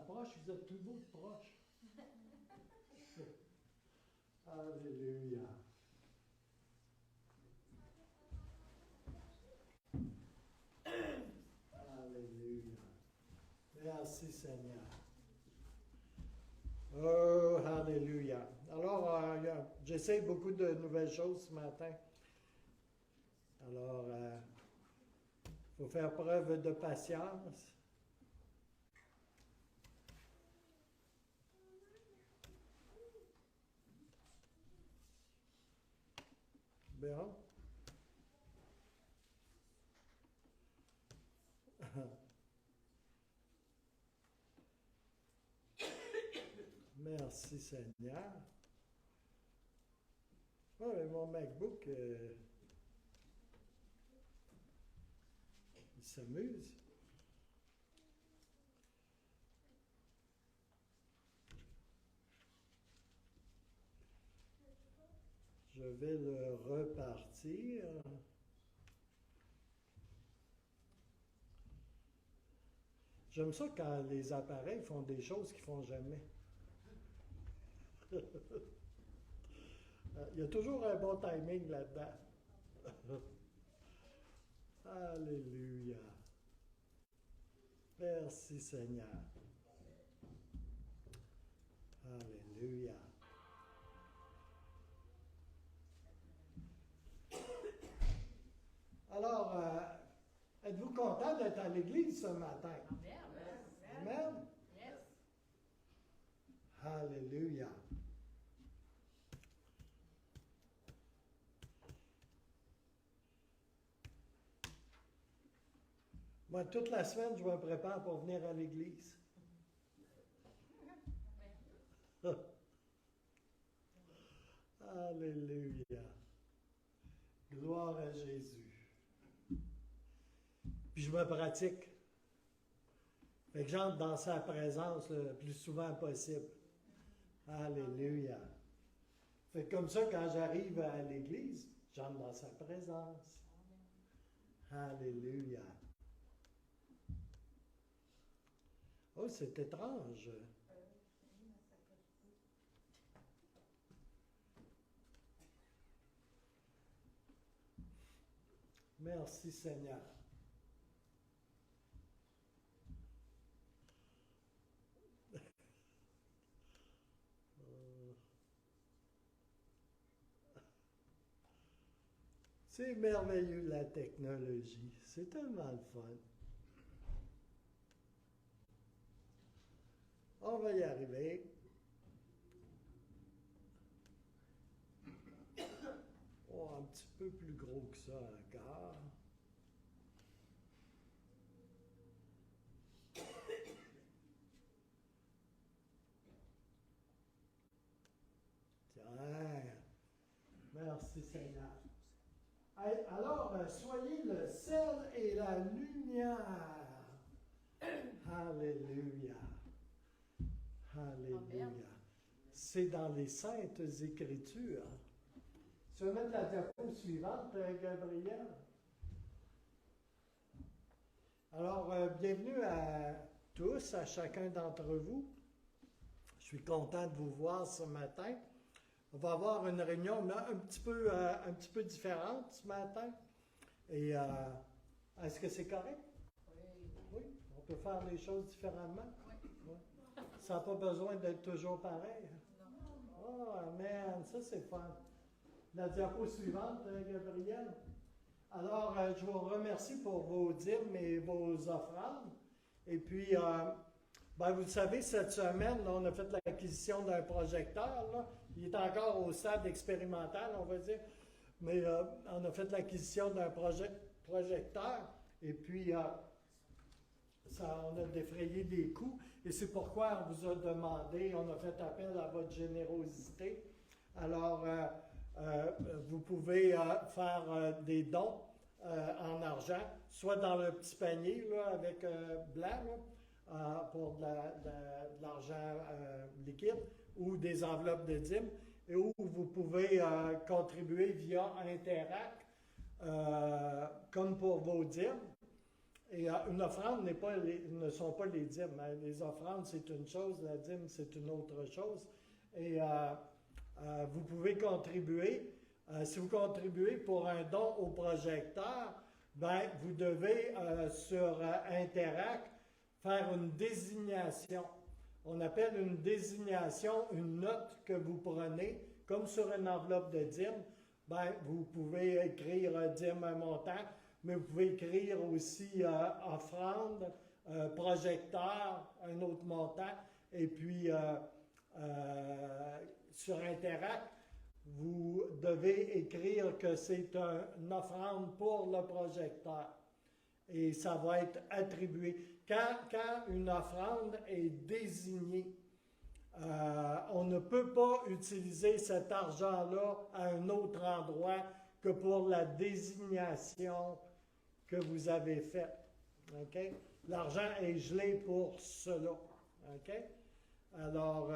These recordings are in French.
approche, vous êtes plus beau de proche. Alléluia. Alléluia. Merci Seigneur. Oh, alléluia. Alors, j'essaie beaucoup de nouvelles choses ce matin. Alors, il faut faire preuve de patience. Bien. Merci Seigneur. Oh, mais mon MacBook, il s'amuse. Je vais le repartir. J'aime ça quand les appareils font des choses qu'ils ne font jamais. Il y a toujours un bon timing là-dedans. Alléluia. Merci Seigneur. Alléluia. Alors, êtes-vous content d'être à l'église ce matin? Amen. Yes. Alléluia. Moi, toute la semaine, je me prépare pour venir à l'église. Alléluia. Gloire à Jésus. Puis je me pratique. Fait que j'entre dans sa présence le plus souvent possible. Alléluia. Fait que comme ça, quand j'arrive à l'église, j'entre dans sa présence. Alléluia. Oh, c'est étrange. Merci Seigneur. C'est merveilleux la technologie. C'est tellement le fun. On va y arriver. Oh, un petit peu plus gros que ça encore. Tiens. Merci Seigneur. Alors, soyez le sel et la lumière. Alléluia. Alléluia. C'est dans les Saintes Écritures. Tu veux mettre la diapo suivante, Gabriel? Alors, bienvenue à tous, à chacun d'entre vous. Je suis content de vous voir ce matin. On va avoir une réunion un petit peu différente ce matin. Et est-ce que c'est correct? Oui. Oui, on peut faire les choses différemment. Oui. Oui. Ça n'a pas besoin d'être toujours pareil. Non. Oh, amen, ça c'est fun. La diapo suivante, Gabriel. Alors, je vous remercie pour vos dîmes et vos offrandes. Et puis, vous le savez, cette semaine, là, on a fait l'acquisition d'un projecteur. Là. Il est encore au stade expérimental, on va dire. Mais on a fait l'acquisition d'un projecteur. Et puis, on a défrayé des coûts. Et c'est pourquoi on vous a demandé, on a fait appel à votre générosité. Alors, vous pouvez faire des dons en argent, soit dans le petit panier là, avec blanc là, pour de l'argent liquide ou des enveloppes de dîmes, et où vous pouvez contribuer via Interac comme pour vos dîmes. Et une offrande ne sont pas les dîmes. Hein. Les offrandes, c'est une chose, la dîme, c'est une autre chose. Et vous pouvez contribuer. Si vous contribuez pour un don au projecteur, ben, vous devez, sur Interact, faire une désignation. On appelle une désignation une note que vous prenez, comme sur une enveloppe de dîme. Ben, vous pouvez écrire dîme un montant, mais vous pouvez écrire aussi offrande, projecteur, un autre montant, et puis sur Interact, vous devez écrire que c'est une offrande pour le projecteur. Et ça va être attribué. Quand une offrande est désignée, on ne peut pas utiliser cet argent-là à un autre endroit que pour la désignation que vous avez faite. Okay? L'argent est gelé pour cela. Okay? Alors,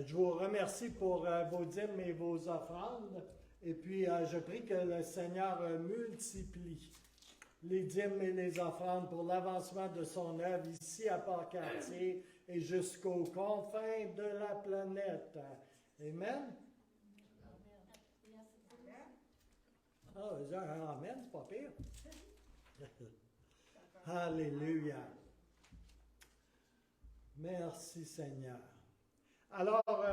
je vous remercie pour vos dîmes et vos offrandes. Et puis, je prie que le Seigneur multiplie les dîmes et les offrandes pour l'avancement de son œuvre ici à Port-Cartier et jusqu'aux confins de la planète. Amen. Ah, un amen, c'est pas pire. Alléluia. Merci Seigneur. Alors,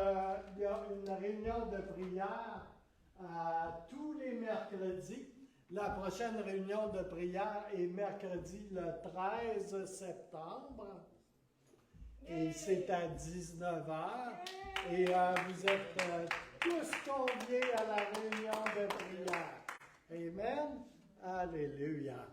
il y a une réunion de prière tous les mercredis. La prochaine réunion de prière est mercredi le 13 septembre. Et c'est à 19h. Et vous êtes tous conviés à la réunion de prière. Amen. Alléluia.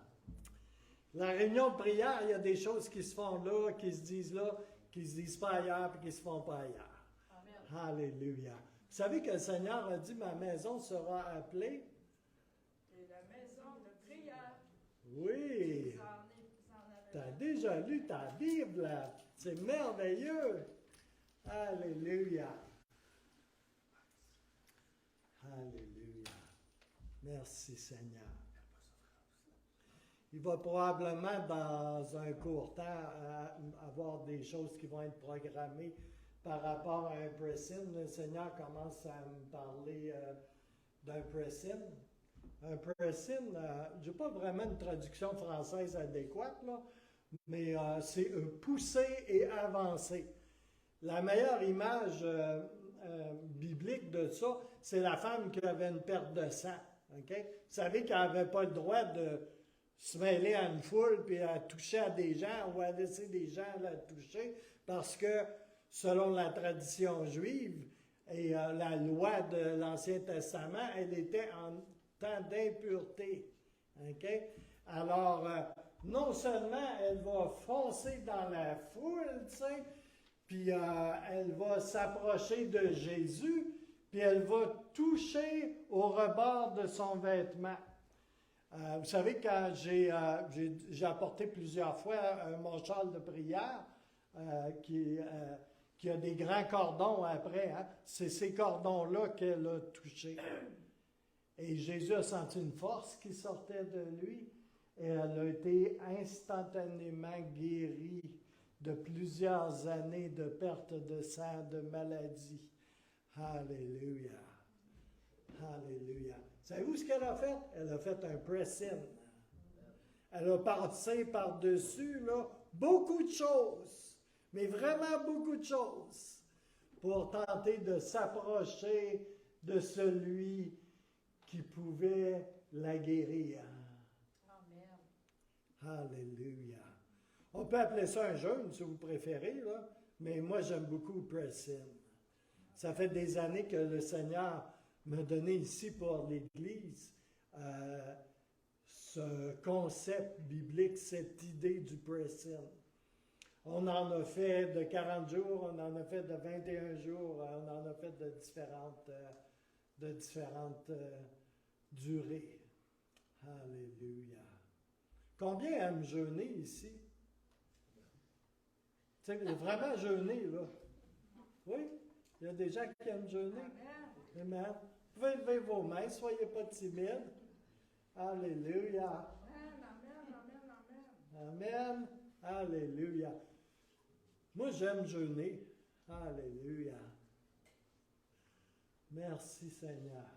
La réunion de prière, il y a des choses qui se font là, qui se disent là, qui se disent pas ailleurs, puis qui se font pas ailleurs. Amen. Alléluia. Vous savez que le Seigneur a dit, ma maison sera appelée. Et la maison de prière. Oui. Tu as déjà lu ta Bible, là. C'est merveilleux. Alléluia. Alléluia. Merci Seigneur. Il va probablement, dans un court temps, avoir des choses qui vont être programmées par rapport à un press-in. Le Seigneur commence à me parler d'un press-in. Un press-in, je n'ai pas vraiment une traduction française adéquate, là, mais c'est pousser et avancer. La meilleure image biblique de ça, c'est la femme qui avait une perte de sang. Okay? Vous savez qu'elle n'avait pas le droit de se mêler à une foule puis à toucher à des gens ou à laisser des gens la toucher parce que, selon la tradition juive et la loi de l'Ancien Testament, elle était en temps d'impureté. Okay? Alors, non seulement elle va foncer dans la foule, tu sais, puis elle va s'approcher de Jésus, puis elle va toucher au rebord de son vêtement. Vous savez, quand j'ai apporté plusieurs fois mon châle de prière, qui a des grands cordons après, hein, c'est ces cordons-là qu'elle a touchés. Et Jésus a senti une force qui sortait de lui, et elle a été instantanément guérie de plusieurs années de perte de sang, de maladie. Alléluia. Alléluia. Savez-vous ce qu'elle a fait? Elle a fait un press-in. Elle a passé par-dessus là, beaucoup de choses, mais vraiment beaucoup de choses, pour tenter de s'approcher de celui qui pouvait la guérir. Amen. Alléluia. On peut appeler ça un jeûne, si vous préférez, là, mais moi, j'aime beaucoup press-in. Ça fait des années que le Seigneur m'a donné ici pour l'Église ce concept biblique, cette idée du press-in. On en a fait de 40 jours, on en a fait de 21 jours, on en a fait de différentes durées. Alléluia. Combien aiment jeûner ici? Tu sais, vraiment jeûner, là. Oui? Il y a des gens qui aiment jeûner. Amen. Vous pouvez lever vos mains, soyez pas timides. Alléluia. Amen, amen, amen, Amen. Alléluia. Moi, j'aime jeûner. Alléluia. Merci Seigneur.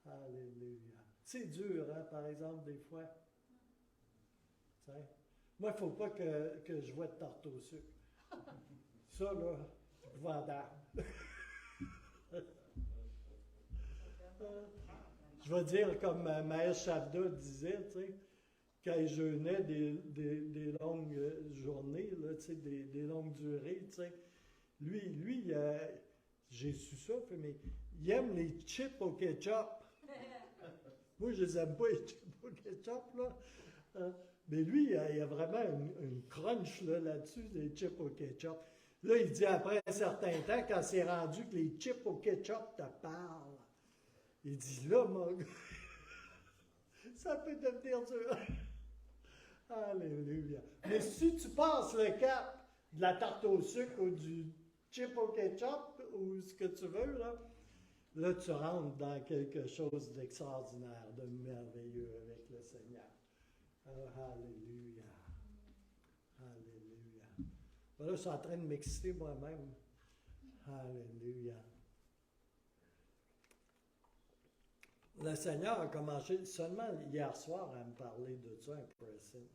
Alléluia. C'est dur, hein, par exemple, des fois. T'sais. Moi, il ne faut pas que je vois de tarte au sucre. Ça, là, c'est épouvantable. Je vais dire comme Maël Chavda disait, tu sais, quand il jeûnait des longues journées, là, tu sais, des longues durées, tu sais, lui j'ai su ça, mais il aime les chips au ketchup. Moi, je les aime pas, les chips au ketchup, là. Mais lui, il a vraiment une crunch là-dessus, des chips au ketchup. Là, il dit après un certain temps, quand c'est rendu que les chips au ketchup te parlent, il dit là, mon gars, ça peut devenir dur. Alléluia. Mais si tu passes le cap de la tarte au sucre ou du chip au ketchup ou ce que tu veux, là tu rentres dans quelque chose d'extraordinaire, de merveilleux avec le Seigneur. Oh, alléluia. Alléluia. Là, je suis en train de m'exciter moi-même. Alléluia. Le Seigneur a commencé seulement hier soir à me parler de ça, un pressing.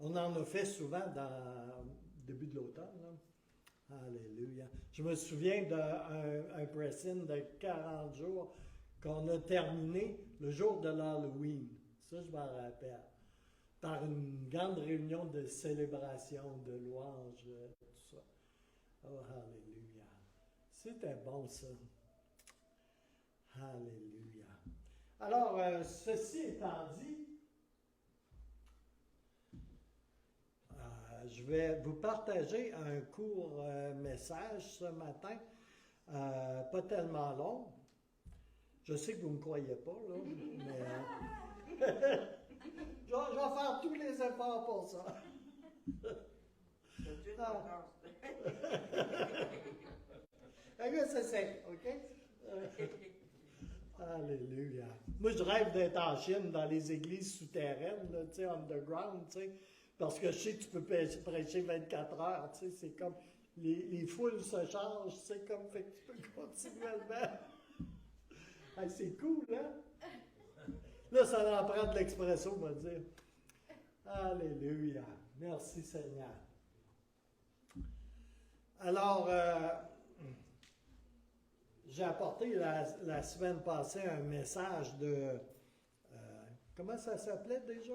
On en a fait souvent dans le début de l'automne. Là. Alléluia. Je me souviens d'un pressing de 40 jours qu'on a terminé le jour de l'Halloween. Ça, je m'en rappelle. Par une grande réunion de célébration, de louange, tout ça. Oh, alléluia. C'était bon, ça. Alléluia. Alors, ceci étant dit, je vais vous partager un court message ce matin, pas tellement long. Je sais que vous ne me croyez pas, là, mais je vais faire tous les efforts pour ça. C'est OK? Alléluia. Moi, je rêve d'être en Chine dans les églises souterraines, là, tu sais, underground, tu sais, parce que je sais que tu peux prêcher 24 heures, tu sais, c'est comme, les foules se changent, tu sais, comme, fait que tu peux continuellement. Hey, c'est cool, hein? Là, ça en prend de l'expresso, on va dire. Alléluia. Merci, Seigneur. Alors, j'ai apporté la semaine passée un message de... comment ça s'appelait déjà?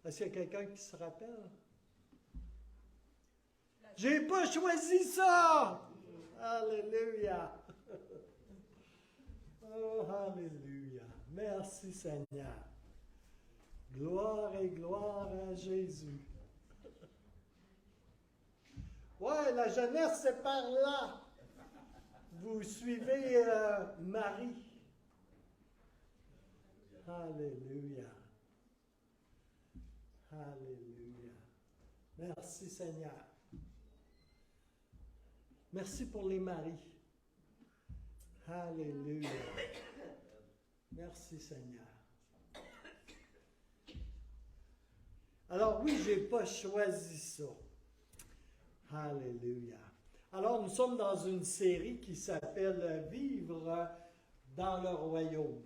Est-ce qu'il y a quelqu'un qui se rappelle? J'ai pas choisi ça! Alléluia! Oh, alléluia! Merci Seigneur! Gloire et gloire à Jésus! Ouais, la jeunesse, c'est par là! Vous suivez Marie. Alléluia. Alléluia. Merci Seigneur. Merci pour les maris. Alléluia. Merci Seigneur. Alors oui, je n'ai pas choisi ça. Alléluia. Alors, nous sommes dans une série qui s'appelle « Vivre dans le royaume ».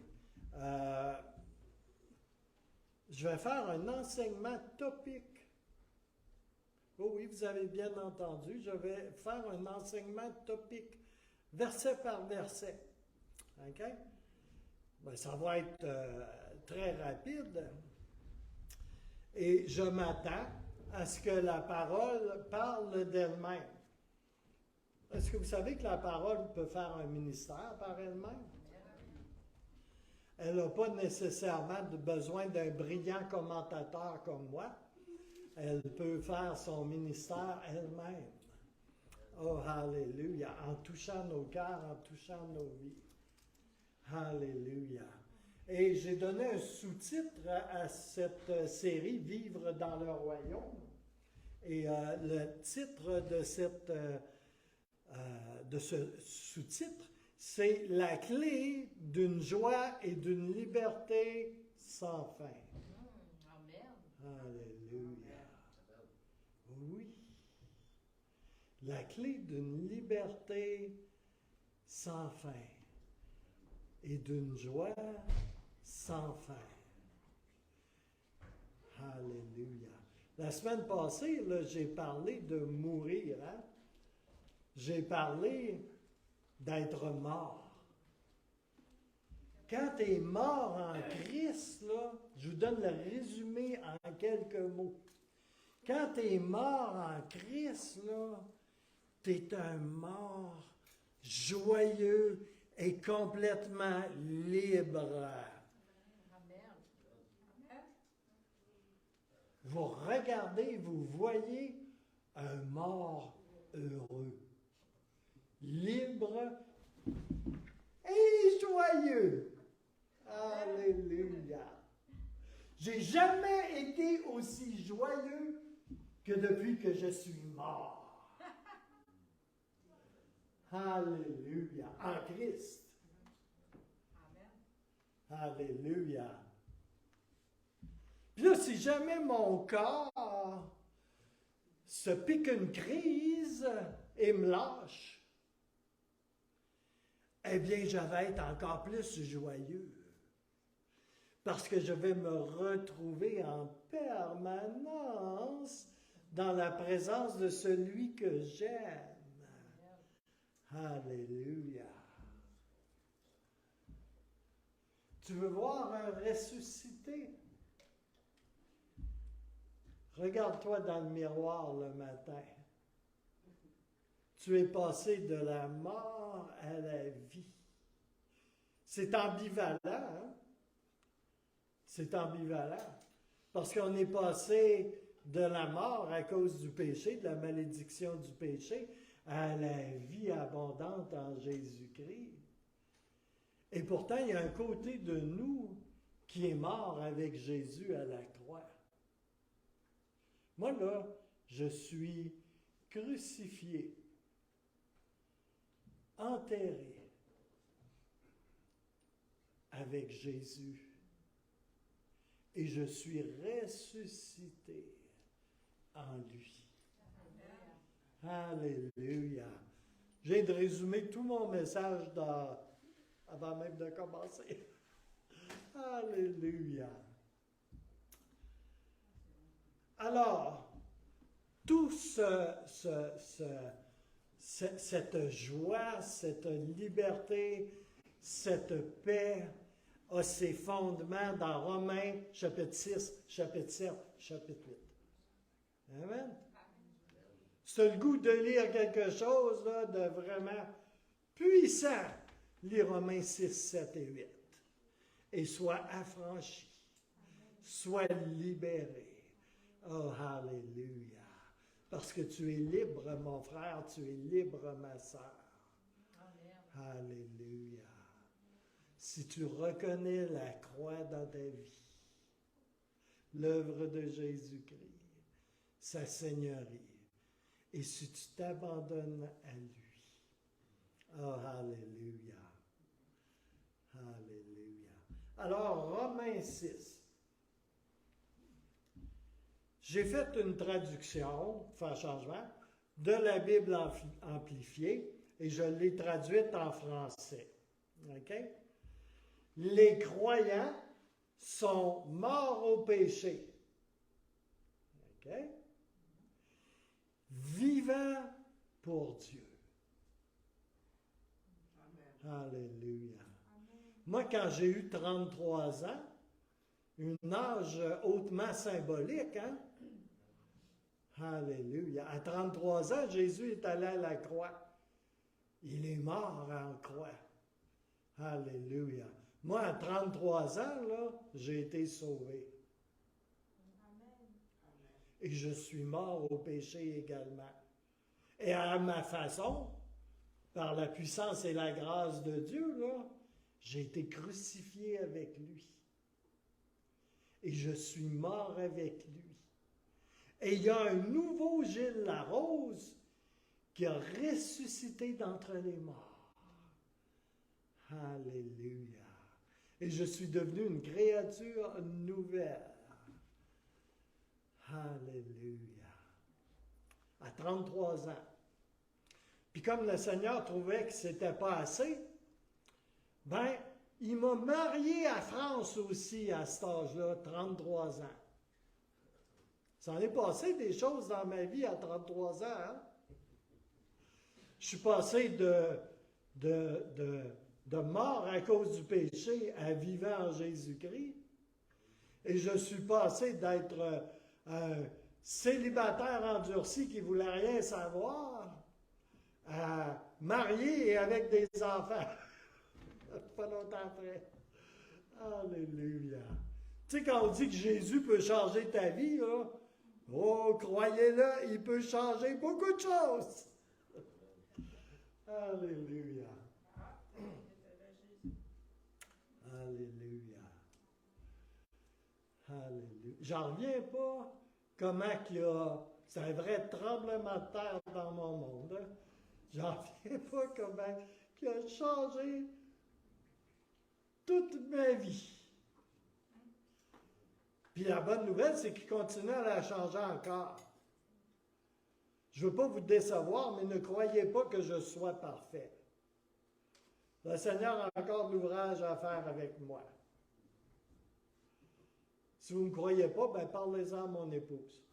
Je vais faire un enseignement topique. Oh oui, vous avez bien entendu, je vais faire un enseignement topique, verset par verset. OK? Ben, ça va être très rapide. Et je m'attends à ce que la parole parle d'elle-même. Est-ce que vous savez que la parole peut faire un ministère par elle-même? Elle n'a pas nécessairement besoin d'un brillant commentateur comme moi. Elle peut faire son ministère elle-même. Oh, alléluia! En touchant nos cœurs, en touchant nos vies. Alléluia! Et j'ai donné un sous-titre à cette série « Vivre dans le royaume ». Et le titre de ce sous-titre, c'est « La clé d'une joie et d'une liberté sans fin ». Alléluia. Oui. La clé d'une liberté sans fin et d'une joie sans fin. Alléluia. La semaine passée, là, j'ai parlé de mourir. Hein? J'ai parlé d'être mort. Quand tu es mort en Christ, là, je vous donne le résumé en quelques mots. Quand tu es mort en Christ, tu es un mort joyeux et complètement libre. Vous regardez, vous voyez un mort heureux, libre et joyeux. Alléluia. J'ai jamais été aussi joyeux que depuis que je suis mort. Alléluia. En Christ. Alléluia. Puis là, si jamais mon corps se pique une crise et me lâche, eh bien, je vais être encore plus joyeux. Parce que je vais me retrouver en permanence dans la présence de celui que j'aime. Alléluia. Tu veux voir un ressuscité? Regarde-toi dans le miroir le matin. Tu es passé de la mort à la vie. C'est ambivalent, hein? C'est ambivalent. Parce qu'on est passé de la mort à cause du péché, de la malédiction du péché, à la vie abondante en Jésus-Christ. Et pourtant, il y a un côté de nous qui est mort avec Jésus à la croix. Moi, là, je suis crucifié, enterré avec Jésus. Et je suis ressuscité en lui. Alléluia. Je viens de résumer tout mon message avant même de commencer. Alléluia. Alors, tout cette joie, cette liberté, cette paix a ses fondements dans Romains, chapitre 6, chapitre 7, chapitre 8. Amen. C'est le goût de lire quelque chose là, de vraiment puissant. Lis Romains 6, 7 et 8. Et sois affranchi. Sois libéré. Oh, alléluia. Parce que tu es libre, mon frère, tu es libre, ma sœur. Alléluia. Si tu reconnais la croix dans ta vie, l'œuvre de Jésus-Christ, sa seigneurie, et si tu t'abandonnes à lui, oh, alléluia. Alléluia. Alors, Romains 6. J'ai fait une traduction, pour faire changement, de la Bible amplifiée et je l'ai traduite en français. OK? Les croyants sont morts au péché. OK? Vivants pour Dieu. Amen. Alléluia. Amen. Moi, quand j'ai eu 33 ans, un âge hautement symbolique, hein? Alléluia. À 33 ans, Jésus est allé à la croix. Il est mort en croix. Alléluia. Moi, à 33 ans, là, j'ai été sauvé. Amen. Et je suis mort au péché également. Et à ma façon, par la puissance et la grâce de Dieu, là, j'ai été crucifié avec lui. Et je suis mort avec lui. Et il y a un nouveau Gilles Larose qui a ressuscité d'entre les morts. Alléluia. Et je suis devenu une créature nouvelle. Alléluia. À 33 ans. Puis comme le Seigneur trouvait que c'était pas assez, ben, il m'a marié à France aussi à cet âge-là, 33 ans. Ça en est passé des choses dans ma vie à 33 ans. Hein? Je suis passé de mort à cause du péché à vivant en Jésus-Christ. Et je suis passé d'être un célibataire endurci qui ne voulait rien savoir à marié et avec des enfants. Pas longtemps après. Alléluia. Tu sais, quand on dit que Jésus peut changer ta vie, là, oh, croyez-le, il peut changer beaucoup de choses. Alléluia. Alléluia. Alléluia. J'en reviens pas comment qu'il y a... C'est un vrai tremblement de terre dans mon monde. Hein? J'en reviens pas comment qu'il a changé toute ma vie. Puis la bonne nouvelle, c'est qu'il continue à la changer encore. Je ne veux pas vous décevoir, mais ne croyez pas que je sois parfait. Le Seigneur a encore de l'ouvrage à faire avec moi. Si vous ne me croyez pas, ben parlez-en à mon épouse.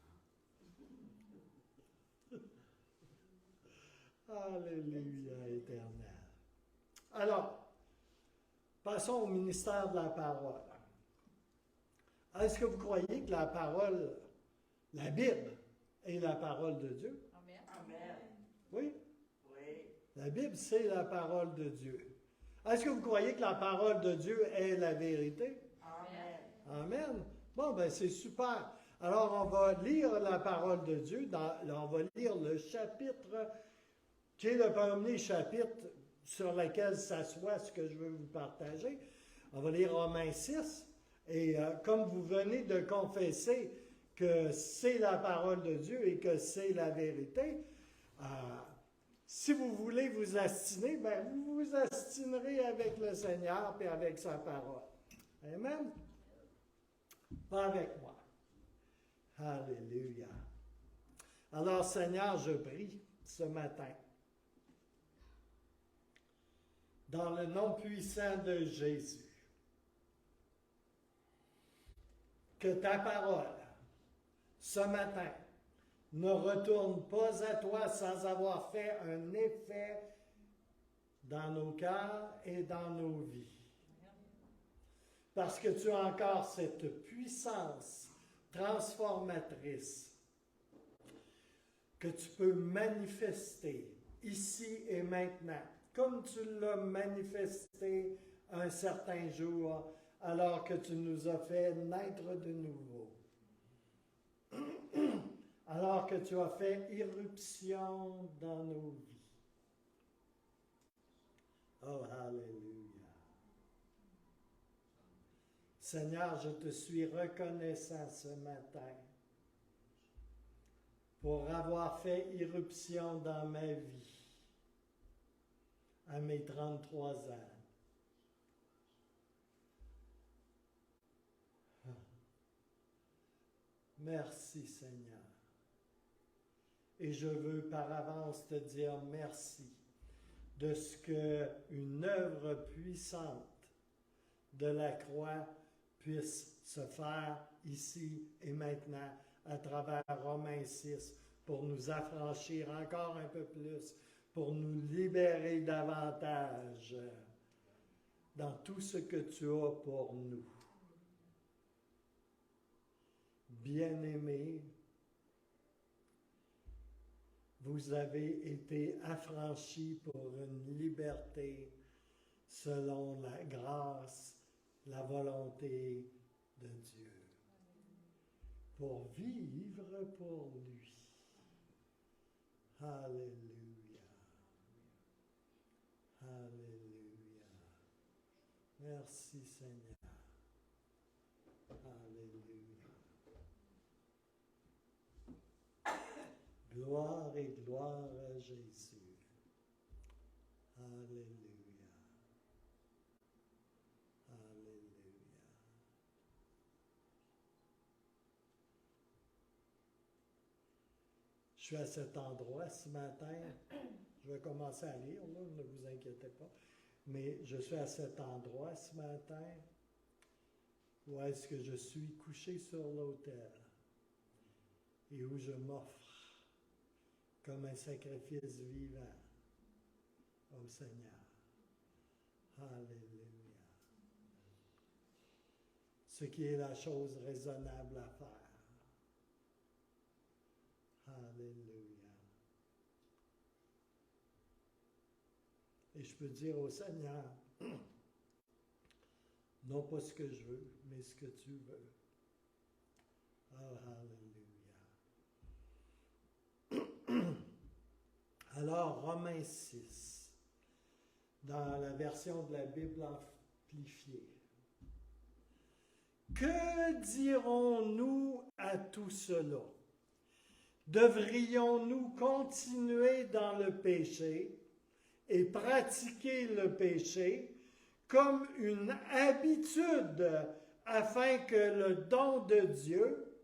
Alléluia éternel. Alors, passons au ministère de la parole. Est-ce que vous croyez que la parole, la Bible, est la parole de Dieu? Amen. Amen. Oui? Oui. La Bible, c'est la parole de Dieu. Est-ce que vous croyez que la parole de Dieu est la vérité? Amen. Amen. Bon, ben c'est super. Alors, on va lire la parole de Dieu. On va lire le chapitre, qui est le premier chapitre sur lequel s'assoit ce que je veux vous partager. On va lire Romains 6. Et comme vous venez de confesser que c'est la parole de Dieu et que c'est la vérité, si vous voulez vous astiner, ben vous vous astinerez avec le Seigneur et avec sa parole. Amen? Pas avec moi. Alléluia. Alors, Seigneur, je prie ce matin, dans le nom puissant de Jésus, que ta parole, ce matin, ne retourne pas à toi sans avoir fait un effet dans nos cœurs et dans nos vies. Parce que tu as encore cette puissance transformatrice que tu peux manifester ici et maintenant, comme tu l'as manifesté un certain jour alors que tu nous as fait naître de nouveau. Alors que tu as fait irruption dans nos vies. Oh, alléluia. Seigneur, je te suis reconnaissant ce matin pour avoir fait irruption dans ma vie à mes 33 ans. Merci, Seigneur. Et je veux par avance te dire merci de ce qu'une œuvre puissante de la croix puisse se faire ici et maintenant à travers Romains 6 pour nous affranchir encore un peu plus, pour nous libérer davantage dans tout ce que tu as pour nous. Bien-aimés, vous avez été affranchis pour une liberté selon la grâce, la volonté de Dieu, pour vivre pour lui. Alléluia. Alléluia. Merci Seigneur. Alléluia. Gloire et gloire à Jésus. Alléluia. Alléluia. suis à cet endroit ce matin. Je vais commencer à lire, là, ne vous inquiétez pas. Mais je suis à cet endroit ce matin où est-ce que je suis couché sur l'autel et où je m'offre comme un sacrifice vivant au Seigneur. Alléluia. Ce qui est la chose raisonnable à faire. Alléluia. Et je peux dire au Seigneur, non pas ce que je veux, mais ce que tu veux. Oh, alléluia. Alors, Romains 6, dans la version de la Bible amplifiée. Que dirons-nous à tout cela? Devrions-nous continuer dans le péché et pratiquer le péché comme une habitude afin que le don de Dieu,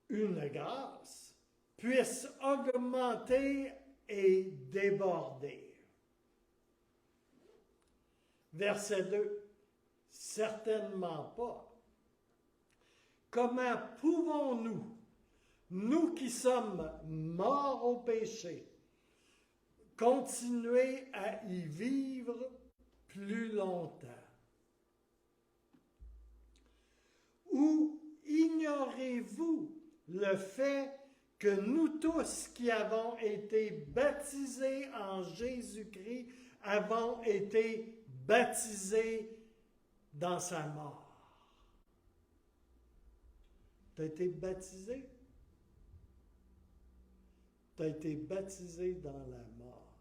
une grâce, puisse augmenter et déborder? Verset 2. Certainement pas. Comment pouvons-nous, nous qui sommes morts au péché, continuer à y vivre plus longtemps? Ou ignorez-vous le fait que nous tous qui avons été baptisés en Jésus-Christ avons été baptisés dans sa mort? Tu as été baptisé? Tu as été baptisé dans la mort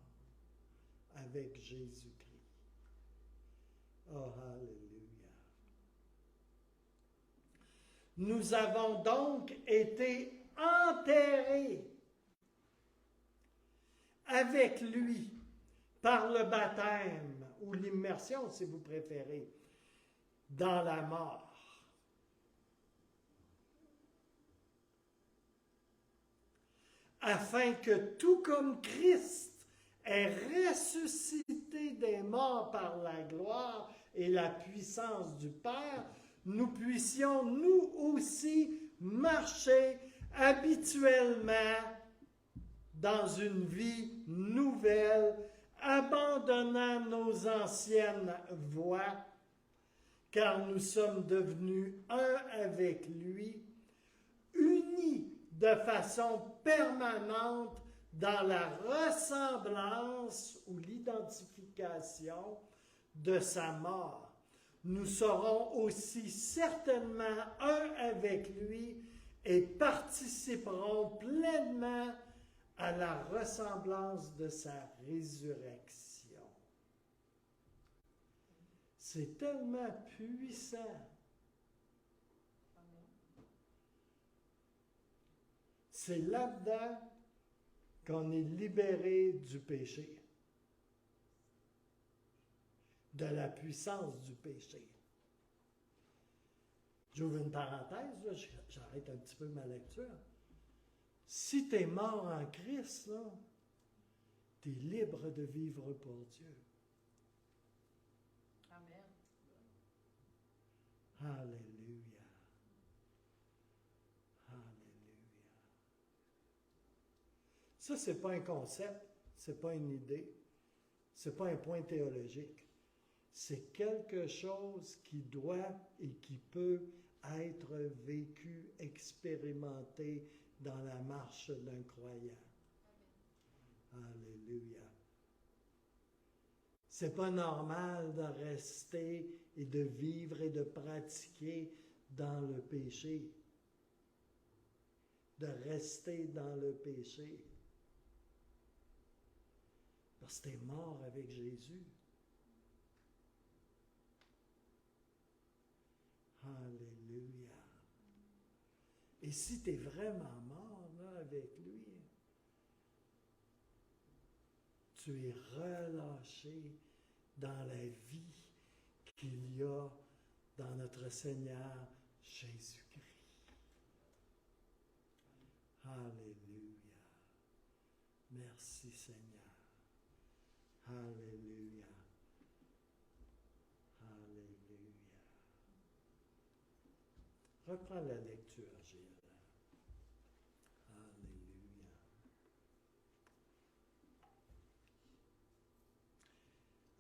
avec Jésus-Christ. Oh, alléluia. Nous avons donc été enterrés avec lui par le baptême ou l'immersion, si vous préférez, dans la mort. Afin que tout comme Christ est ressuscité des morts par la gloire et la puissance du Père, nous puissions nous aussi marcher habituellement dans une vie nouvelle, abandonnant nos anciennes voies, car nous sommes devenus un avec lui, unis de façon permanente dans la ressemblance ou l'identification de sa mort. Nous serons aussi certainement un avec lui et participerons pleinement à la ressemblance de sa résurrection. C'est tellement puissant. C'est là-dedans qu'on est libéré du péché, de la puissance du péché. J'ouvre une parenthèse, là, j'arrête un petit peu ma lecture. Si tu es mort en Christ, tu es libre de vivre pour Dieu. Amen. Alléluia. Alléluia. Ça, ce n'est pas un concept, ce n'est pas une idée, ce n'est pas un point théologique. C'est quelque chose qui doit et qui peut être vécu, expérimenté dans la marche d'un croyant. Alléluia. C'est pas normal de rester et de vivre et de pratiquer dans le péché. De rester dans le péché. Parce que tu es mort avec Jésus. Alléluia. Et si tu es vraiment mort là, avec lui, tu es relâché dans la vie qu'il y a dans notre Seigneur Jésus-Christ. Alléluia. Merci Seigneur. Alléluia. Alléluia. Reprends la lecture, Gilles. Alléluia.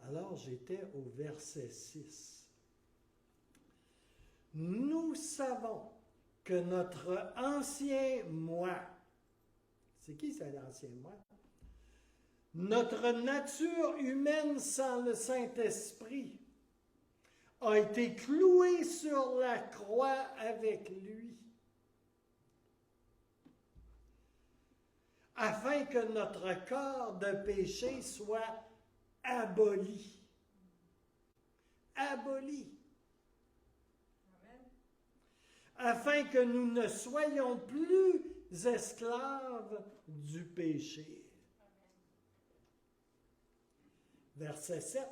Alors j'étais au verset 6. Nous savons que notre ancien moi, c'est qui cet ancien moi? Notre nature humaine sans le Saint-Esprit a été clouée sur la croix avec lui, afin que notre corps de péché soit aboli. Aboli. Afin que nous ne soyons plus esclaves du péché. Verset 7.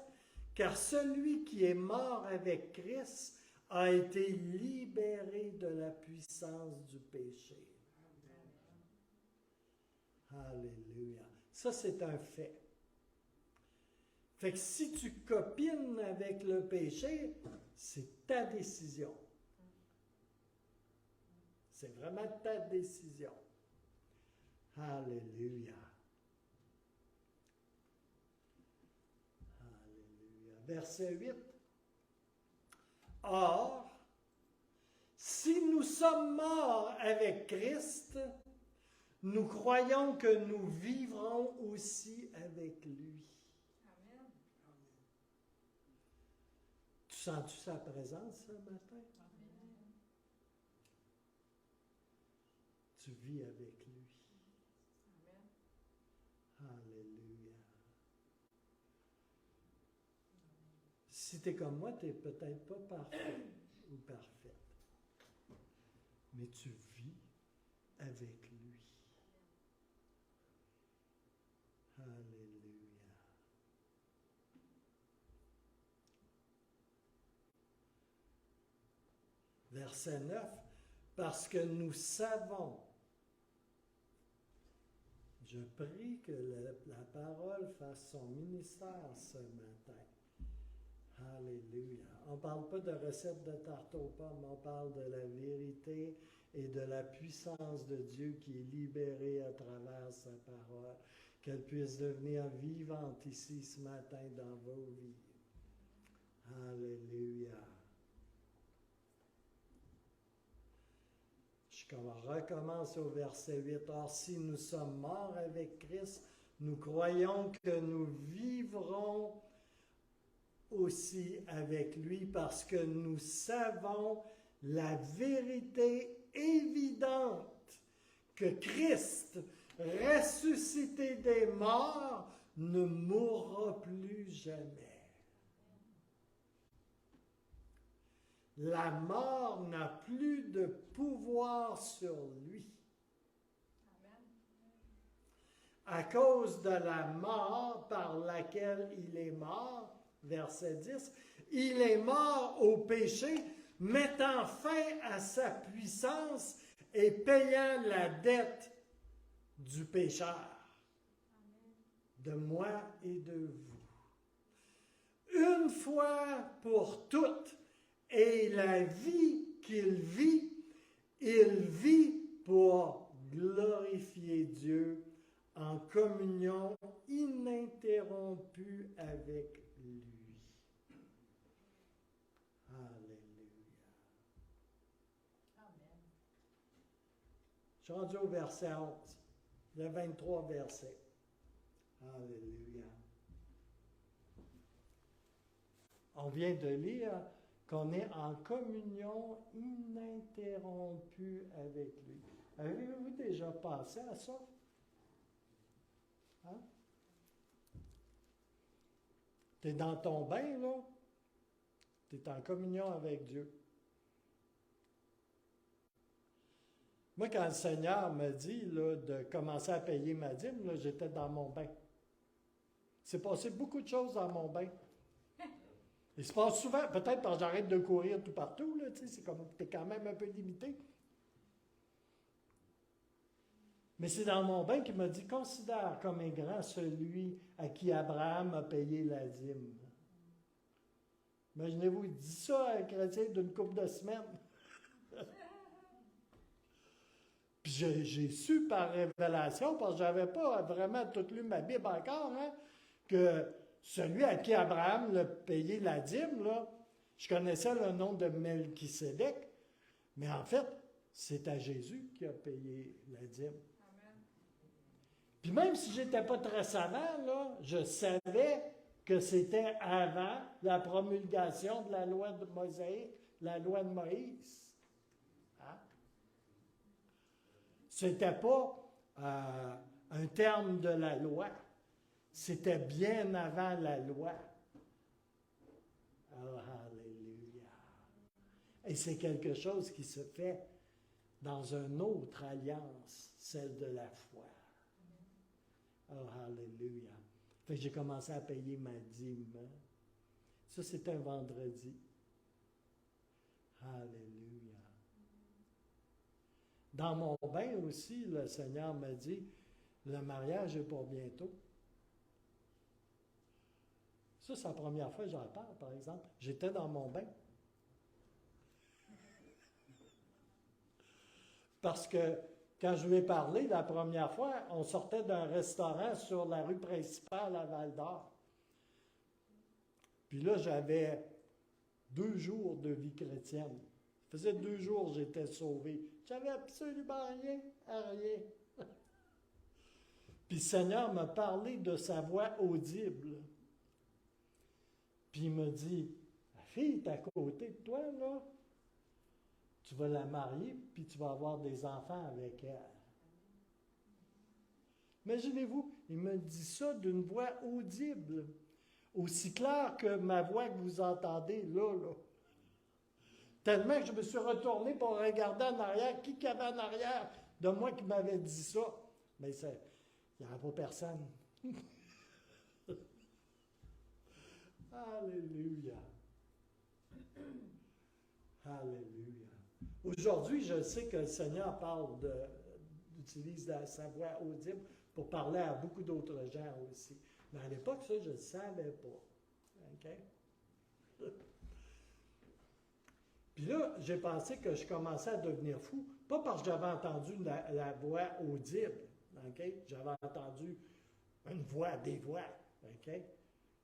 Car celui qui est mort avec Christ a été libéré de la puissance du péché. Alléluia. Ça, c'est un fait. Fait que si tu copines avec le péché, c'est ta décision. C'est vraiment ta décision. Alléluia. Alléluia. Verset 8. Or, si nous sommes morts avec Christ, nous croyons que nous vivrons aussi avec lui. Amen. Tu sens-tu sa présence ce matin? Amen. Tu vis avec lui. Amen. Alléluia. Si tu es comme moi, tu n'es peut-être pas parfait ou parfaite. Mais tu vis avec lui. Alléluia. Verset 9. Parce que nous savons. Je prie que la parole fasse son ministère ce matin. Alléluia. On ne parle pas de recette de tarte aux pommes, on parle de la vérité et de la puissance de Dieu qui est libérée à travers sa parole. Qu'elle puisse devenir vivante ici ce matin dans vos vies. Alléluia. Je recommence au verset 8. Or, si nous sommes morts avec Christ, nous croyons que nous vivrons aussi avec lui parce que nous savons la vérité évidente que Christ, ressuscité des morts, ne mourra plus jamais. La mort n'a plus de pouvoir sur lui. Amen. À cause de la mort par laquelle il est mort, verset 10, il est mort au péché, mettant fin à sa puissance et payant la dette du pécheur, de moi et de vous. Une fois pour toutes, et la vie qu'il vit, il vit pour glorifier Dieu en communion ininterrompue avec lui. Alléluia. Amen. Je suis rendu au verset 11. Il y a 23 versets. Alléluia. On vient de lire qu'on est en communion ininterrompue avec lui. Avez-vous déjà pensé à ça? Hein? Tu es dans ton bain, là. Tu es en communion avec Dieu. Moi, quand le Seigneur m'a dit là, de commencer à payer ma dîme, là, j'étais dans mon bain. Il s'est passé beaucoup de choses dans mon bain. Il se passe souvent, peut-être parce que j'arrête de courir tout partout, là, c'est comme tu es quand même un peu limité. Mais c'est dans mon bain qu'il m'a dit, considère comme un grand celui à qui Abraham a payé la dîme. Imaginez-vous, il dit ça à un chrétien d'une couple de semaines. Puis j'ai su par révélation, parce que je n'avais pas vraiment tout lu ma Bible encore, hein, que celui à qui Abraham a payé la dîme, là, je connaissais le nom de Melchisédek, mais en fait, c'est à Jésus qui a payé la dîme. Amen. Puis même si je n'étais pas très savant, là, je savais que c'était avant la promulgation de la loi de Mosaïque, la loi de Moïse. Hein? C'était pas un terme de la loi. C'était bien avant la loi. Oh, alléluia. Et c'est quelque chose qui se fait dans une autre alliance, celle de la foi. Oh, alléluia. Fait que j'ai commencé à payer ma dîme. Ça, c'était un vendredi. Alléluia. Dans mon bain aussi, le Seigneur m'a dit, le mariage est pour bientôt. Ça, c'est la première fois que j'en parle, par exemple. J'étais dans mon bain. Parce que quand je lui ai parlé la première fois, on sortait d'un restaurant sur la rue principale à Val-d'Or. Puis là, j'avais 2 jours de vie chrétienne. Ça faisait 2 jours que j'étais sauvé. J'avais absolument rien à rien. Puis le Seigneur m'a parlé de sa voix audible. Puis il m'a dit, la fille est à côté de toi, là. Tu vas la marier, puis tu vas avoir des enfants avec elle. Imaginez-vous, il me dit ça d'une voix audible, aussi claire que ma voix que vous entendez là. Tellement que je me suis retourné pour regarder en arrière, qui avait en arrière de moi qui m'avait dit ça. Mais il n'y avait pas personne. Alléluia. Alléluia. Aujourd'hui, je sais que le Seigneur utilise sa voix audible pour parler à beaucoup d'autres gens aussi. Mais à l'époque, ça, je ne le savais pas. OK? Puis là, j'ai pensé que je commençais à devenir fou, pas parce que j'avais entendu la voix audible. OK? J'avais entendu une voix, des voix. OK?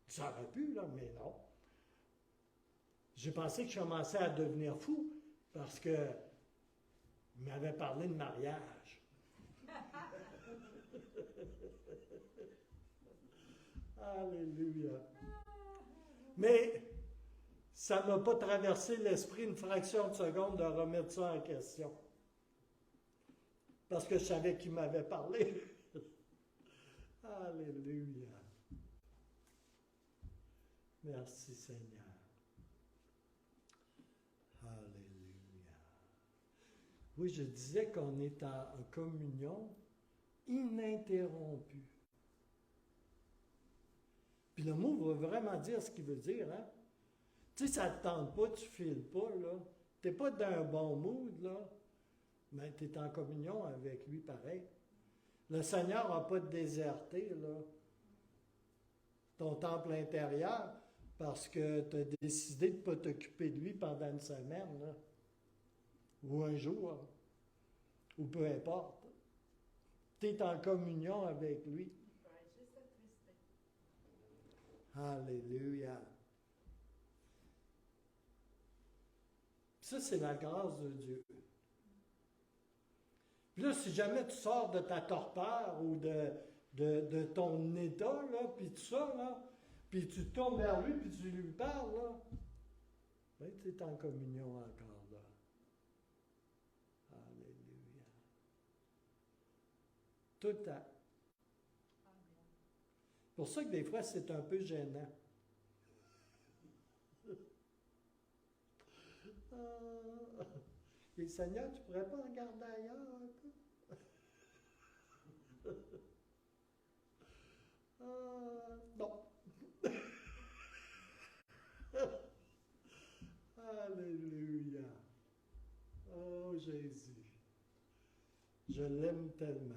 Ça aurait pu, là, mais non. J'ai pensé que je commençais à devenir fou parce que il m'avait parlé de mariage. Alléluia. Mais ça ne m'a pas traversé l'esprit une fraction de seconde de remettre ça en question. Parce que je savais qu'il m'avait parlé. Alléluia. Merci Seigneur. Alléluia. Oui, je disais qu'on est en communion ininterrompue. Puis le mot veut vraiment dire ce qu'il veut dire, hein? Tu sais, ça ne te tente pas, tu ne files pas, là. Tu n'es pas dans un bon mood, là. Mais tu es en communion avec lui pareil. Le Seigneur n'a pas déserté, là, ton temple intérieur parce que tu as décidé de ne pas t'occuper de lui pendant une semaine, là, ou un jour, ou peu importe. Tu es en communion avec lui. Alléluia. Ça, c'est la grâce de Dieu. Puis là, si jamais tu sors de ta torpeur ou de ton état, là, puis tout ça, là, puis tu tournes vers lui, puis tu lui parles, là, ben, tu es en communion encore, là. Alléluia. Tout le temps. C'est pour ça que des fois, c'est un peu gênant. Et Seigneur, tu ne pourrais pas regarder ailleurs un peu? Non. Alléluia. Oh Jésus. Je l'aime tellement.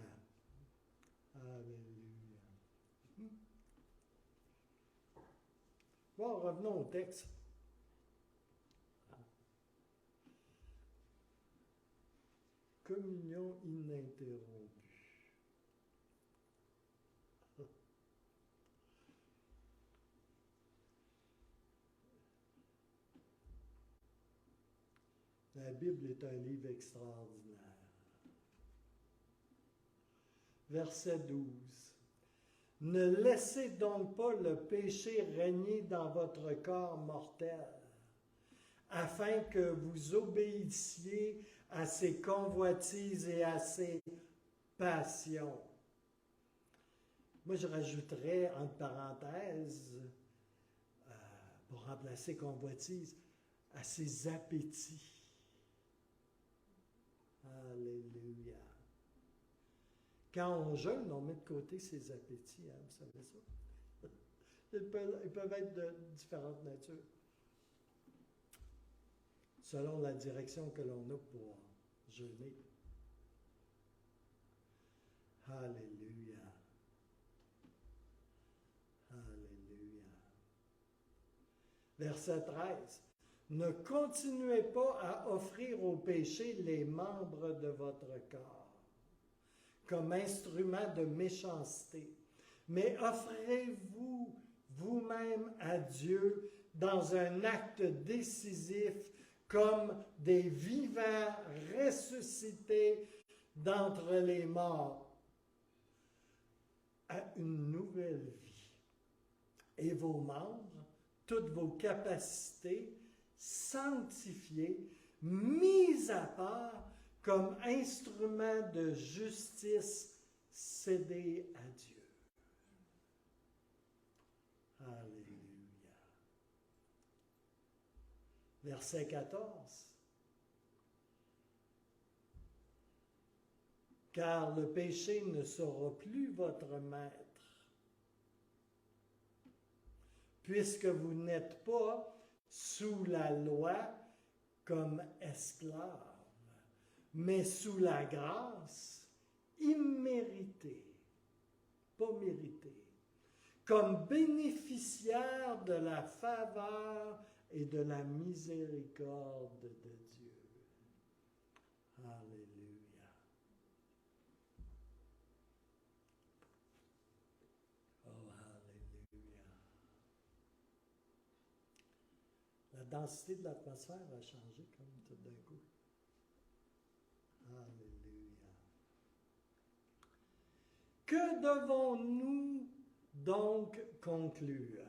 revenons au texte. Communion ininterrompue. La Bible est un livre extraordinaire. Verset 12. Ne laissez donc pas le péché régner dans votre corps mortel, afin que vous obéissiez à ses convoitises et à ses passions. Moi, je rajouterais, entre parenthèses, pour remplacer convoitise, à ses appétits. Alléluia. Quand on jeûne, on met de côté ses appétits, hein, vous savez ça? Ils peuvent être de différentes natures, selon la direction que l'on a pour jeûner. Alléluia. Alléluia. Verset 13. Ne continuez pas à offrir au péché les membres de votre corps comme instrument de méchanceté, mais offrez-vous vous-même à Dieu dans un acte décisif comme des vivants ressuscités d'entre les morts à une nouvelle vie. Et vos membres, toutes vos capacités, sanctifiées, mises à part comme instrument de justice cédé à Dieu. Alléluia. Verset 14. Car le péché ne sera plus votre maître, puisque vous n'êtes pas sous la loi comme esclaves, mais sous la grâce imméritée, pas méritée, comme bénéficiaire de la faveur et de la miséricorde de Dieu. Alléluia. Oh, alléluia. La densité de l'atmosphère a changé comme tout d'un coup. Alléluia. Que devons-nous donc conclure?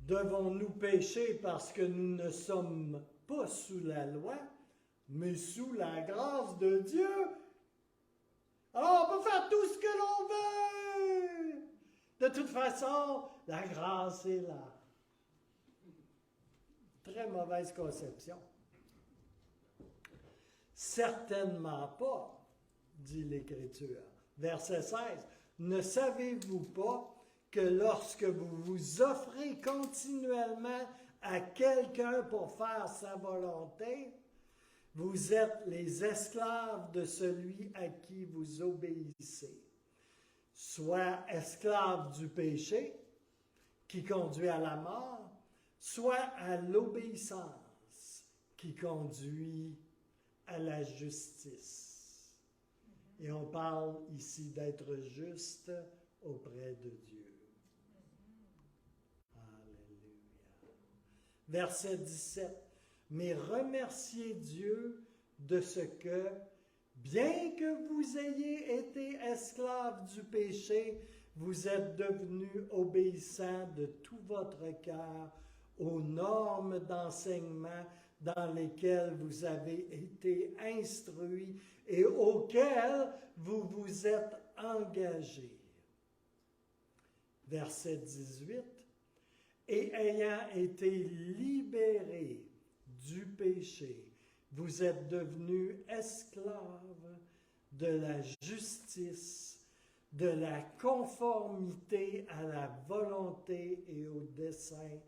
Devons-nous pécher parce que nous ne sommes pas sous la loi, mais sous la grâce de Dieu? Alors on peut faire tout ce que l'on veut. De toute façon, la grâce est là. Très mauvaise conception. Certainement pas, dit l'Écriture. Verset 16. Ne savez-vous pas que lorsque vous vous offrez continuellement à quelqu'un pour faire sa volonté, vous êtes les esclaves de celui à qui vous obéissez, soit esclaves du péché qui conduit à la mort, soit à l'obéissance qui conduit à la justice. Et on parle ici d'être juste auprès de Dieu. Alléluia. Verset 17. Mais remerciez Dieu de ce que, bien que vous ayez été esclaves du péché, vous êtes devenus obéissants de tout votre cœur aux normes d'enseignement dans lesquelles vous avez été instruits et auxquelles vous vous êtes engagés. Verset 18. Et ayant été libérés du péché, vous êtes devenus esclaves de la justice, de la conformité à la volonté et au dessein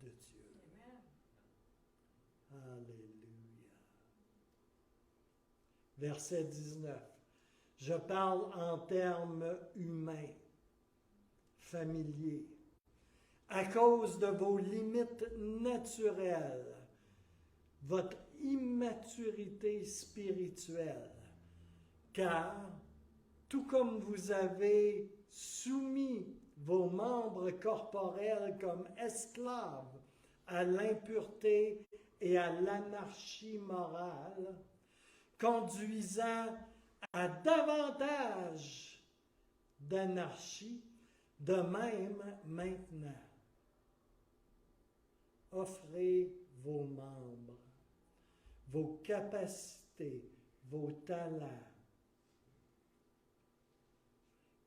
de Dieu. Amen. Alléluia. Verset 19. Je parle en termes humains. familiers, à cause de vos limites naturelles, votre immaturité spirituelle, car tout comme vous avez soumis vos membres corporels comme esclaves à l'impureté et à l'anarchie morale, conduisant à davantage d'anarchie, de même maintenant. Offrez vos membres, vos capacités, vos talents,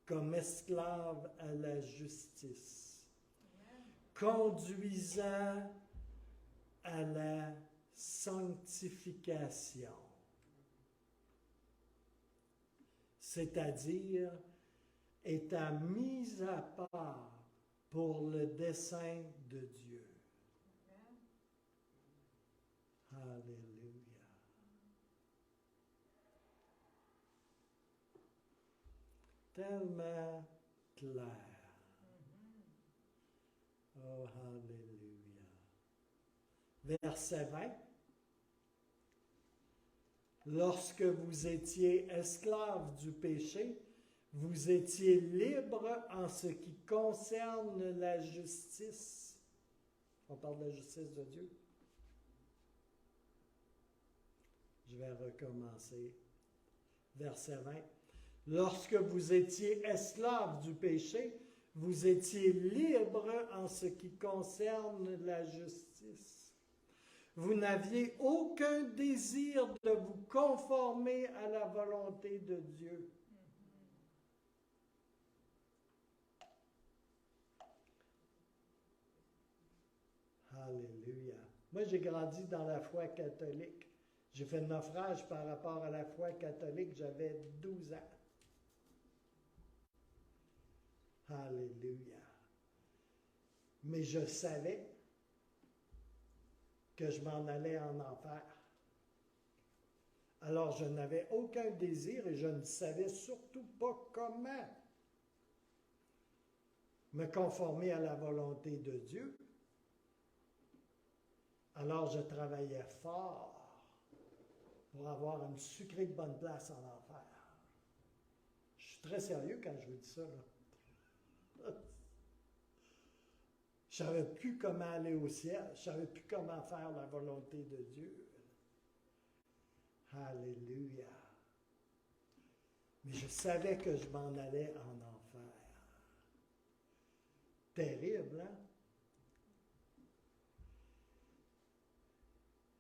comme esclaves à la justice, conduisant à la sanctification, c'est-à-dire étant mis à part pour le dessein de Dieu. Alléluia. Tellement clair. Oh, alléluia. Verset 20. Lorsque vous étiez esclaves du péché, vous étiez libres en ce qui concerne la justice. On parle de la justice de Dieu. Je vais recommencer. Verset 20. Lorsque vous étiez esclaves du péché, vous étiez libres en ce qui concerne la justice. Vous n'aviez aucun désir de vous conformer à la volonté de Dieu. Alléluia. Moi, j'ai grandi dans la foi catholique. J'ai fait le naufrage par rapport à la foi catholique, j'avais 12 ans. Alléluia. Mais je savais que je m'en allais en enfer. Alors, je n'avais aucun désir et je ne savais surtout pas comment me conformer à la volonté de Dieu. Alors, je travaillais fort pour avoir une sucrée de bonne place en enfer. Je suis très sérieux quand je vous dis ça, là. Je ne savais plus comment aller au ciel. Je ne savais plus comment faire la volonté de Dieu. Alléluia. Mais je savais que je m'en allais en enfer. Terrible, hein?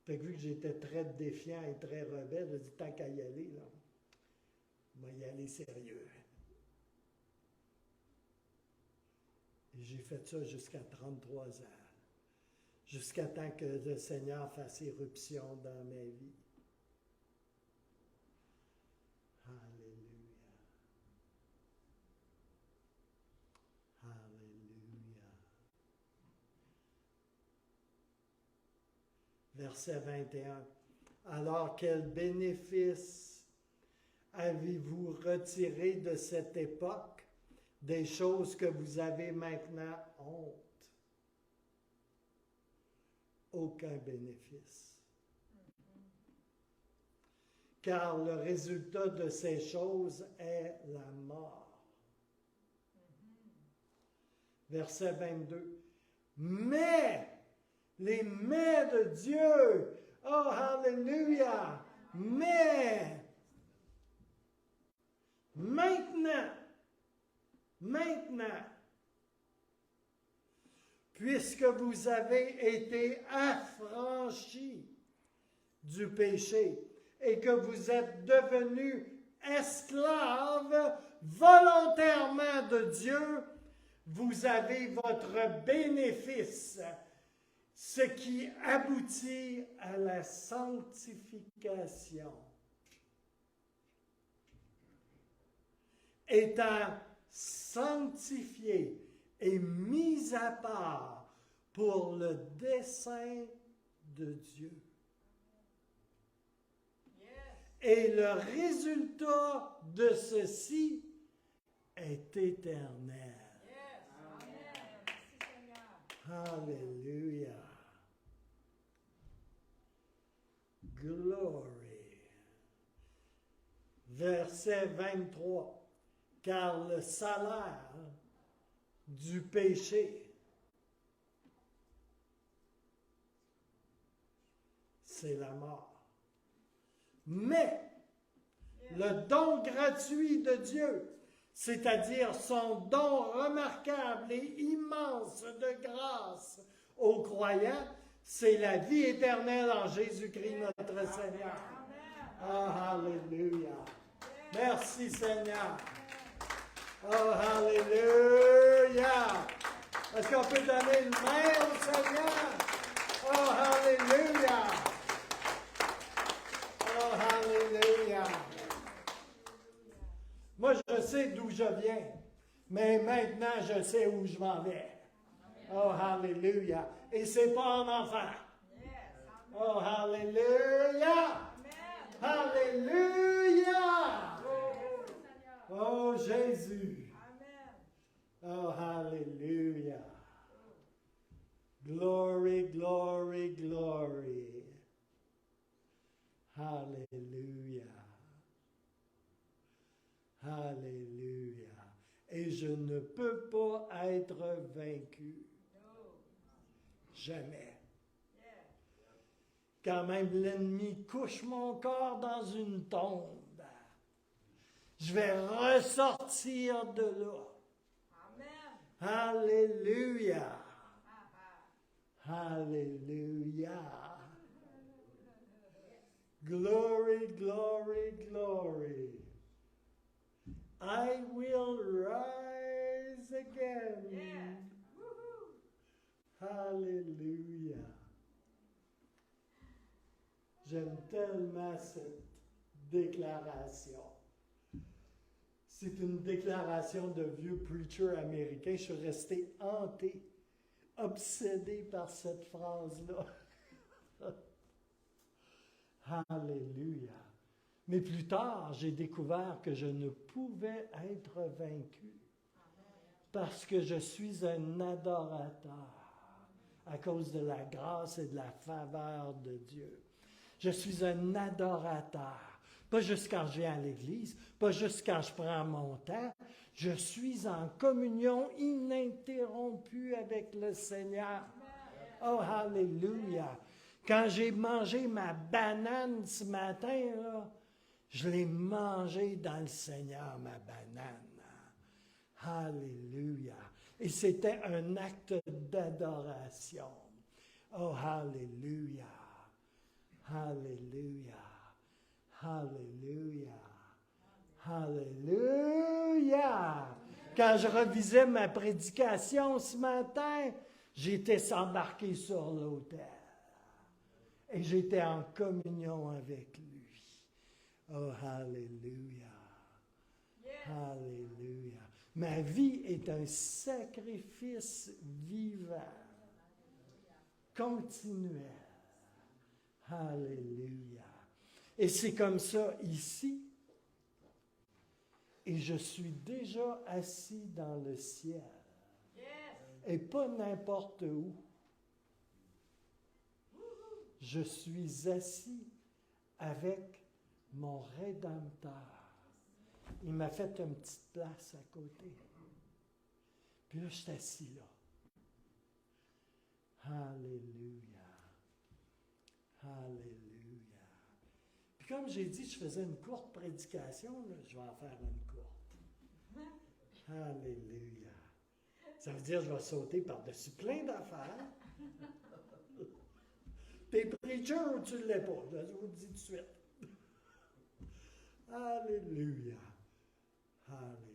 Fait que vu que j'étais très défiant et très rebelle, j'ai dit tant qu'à y aller, là, on va y aller sérieux. Et j'ai fait ça jusqu'à 33 ans. Jusqu'à temps que le Seigneur fasse éruption dans ma vie. Alléluia. Alléluia. Verset 21. Alors, quel bénéfice avez-vous retiré de cette époque, des choses que vous avez maintenant honte? Aucun bénéfice. Car le résultat de ces choses est la mort. Verset 22. Mais les mais de Dieu, oh hallelujah, mais maintenant, puisque vous avez été affranchis du péché et que vous êtes devenus esclaves volontairement de Dieu, vous avez votre bénéfice, ce qui aboutit à la sanctification. Étant sanctifié et mis à part pour le dessein de Dieu. Et le résultat de ceci est éternel. Alléluia. Glory. Verset 23. Car le salaire du péché, c'est la mort. Mais le don gratuit de Dieu, c'est-à-dire son don remarquable et immense de grâce aux croyants, c'est la vie éternelle en Jésus-Christ notre Seigneur. Oh, Alléluia. Merci Seigneur. Oh, Alléluia. Est-ce qu'on peut donner une main au Seigneur? Oh, Alléluia. Oh, Alléluia. Moi, je sais d'où je viens, mais maintenant, je sais où je m'en vais. Oh, Alléluia. Et c'est pas en enfer. Oh, Alléluia. Alléluia. Oh, Jésus. Oh, Alléluia. Glory, glory, glory. Alléluia. Alléluia. Et je ne peux pas être vaincu. Jamais. Quand même l'ennemi couche mon corps dans une tombe, je vais ressortir de là. Alléluia. Alléluia. Glory, glory, glory. I will rise again. Alléluia. J'aime tellement cette déclaration. C'est une déclaration de vieux preacher américain. Je suis resté hanté, obsédé par cette phrase-là. Alléluia. Mais plus tard, j'ai découvert que je ne pouvais être vaincu parce que je suis un adorateur à cause de la grâce et de la faveur de Dieu. Je suis un adorateur. Pas juste quand je viens à l'église, pas juste quand je prends mon temps. Je suis en communion ininterrompue avec le Seigneur. Oh, alléluia. Quand j'ai mangé ma banane ce matin, là, je l'ai mangée dans le Seigneur, ma banane. Alléluia. Et c'était un acte d'adoration. Oh, alléluia. Alléluia. Alléluia. Alléluia. Quand je revisais ma prédication ce matin, j'étais embarqué sur l'autel. Et j'étais en communion avec lui. Oh, alléluia. Alléluia. Ma vie est un sacrifice vivant, continuel. Alléluia. Et c'est comme ça ici. Et je suis déjà assis dans le ciel. Et pas n'importe où. Je suis assis avec mon Rédempteur. Il m'a fait une petite place à côté. Puis là, je suis assis là. Alléluia. Alléluia. Puis comme j'ai dit, je faisais une courte prédication, là, je vais en faire une courte. Alléluia. Ça veut dire que je vais sauter par-dessus plein d'affaires. T'es preacher ou tu ne l'es pas? Je vous le dis tout de suite. Alléluia. Alléluia.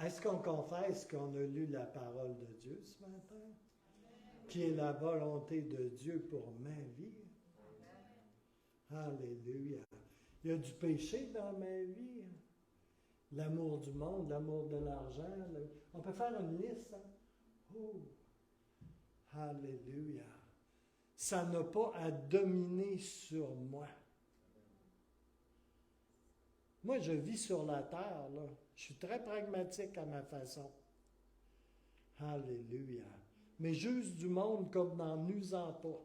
Est-ce qu'on confesse qu'on a lu la parole de Dieu ce matin? Qui est la volonté de Dieu pour ma vie? Alléluia. Il y a du péché dans ma vie. L'amour du monde, l'amour de l'argent. On peut faire une liste. Hein? Oh. Alléluia. Ça n'a pas à dominer sur moi. Moi, je vis sur la terre, là. Je suis très pragmatique à ma façon. Alléluia. Mais juste du monde comme n'en usant pas.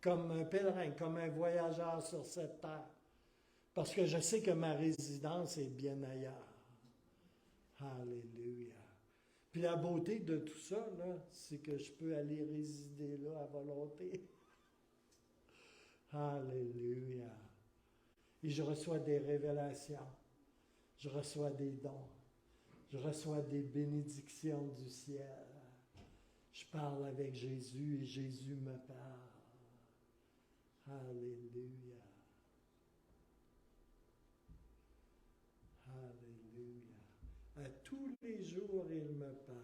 Comme un pèlerin, comme un voyageur sur cette terre. Parce que je sais que ma résidence est bien ailleurs. Alléluia. Puis la beauté de tout ça, là, c'est que je peux aller résider là à volonté. Alléluia. Et je reçois des révélations. Je reçois des dons. Je reçois des bénédictions du ciel. Je parle avec Jésus et Jésus me parle. Alléluia. Alléluia. À tous les jours, il me parle.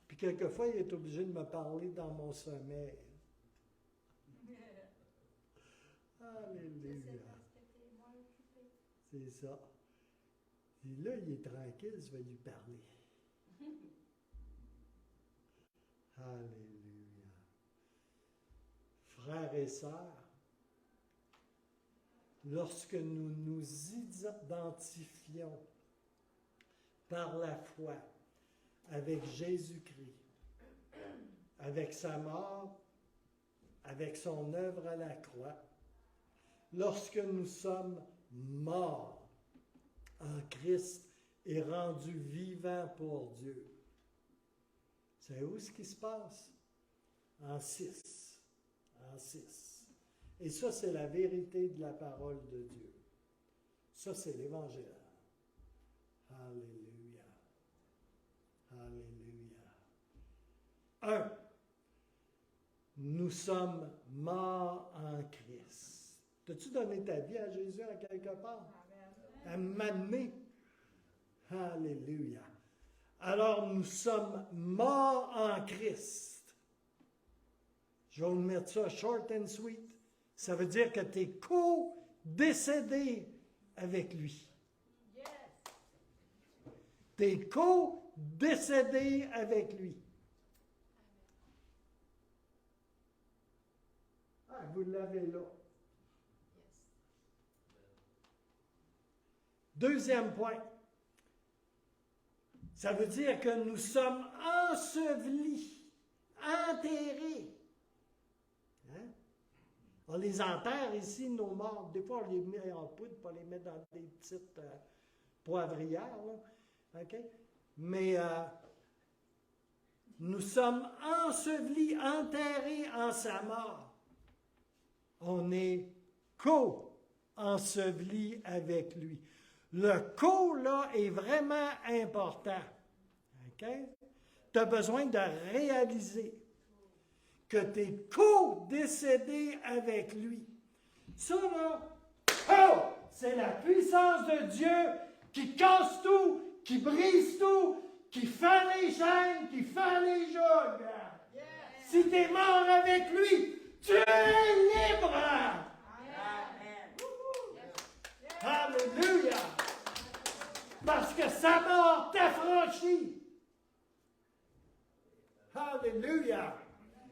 Puis quelquefois, il est obligé de me parler dans mon sommeil. Alléluia. C'est ça. Et là, il est tranquille, je vais lui parler. Alléluia. Frères et sœurs, lorsque nous nous identifions par la foi avec Jésus-Christ, avec sa mort, avec son œuvre à la croix, lorsque nous sommes morts en Christ et rendus vivants pour Dieu. C'est où ce qui se passe? En 6. En 6. Et ça, c'est la vérité de la parole de Dieu. Ça, c'est l'Évangile. Alléluia. Alléluia. 1. Nous sommes morts en Christ. T'as-tu donné ta vie à Jésus à quelque part? À m'amener. Alléluia. Alors, nous sommes morts en Christ. Je vais vous mettre ça short and sweet. Ça veut dire que tu es co-décédé avec lui. Tu es co-décédé avec lui. Ah, vous l'avez là. Deuxième point. Ça veut dire que nous sommes ensevelis, enterrés. Hein? On les enterre ici, nos morts. Des fois, on les met en poudre pour les mettre dans des petites poivrières. Là. Okay? Mais nous sommes ensevelis, enterrés en sa mort. On est co-ensevelis avec lui. Le co, là, est vraiment important. OK? Tu as besoin de réaliser que tu es co-décédé avec lui. Ça, là, oh, c'est la puissance de Dieu qui casse tout, qui brise tout, qui fait les chaînes, qui fait les jogs. Yes. Si tu es mort avec lui, tu es libre. Amen. Alléluia. Parce que sa mort t'affranchit. Alléluia.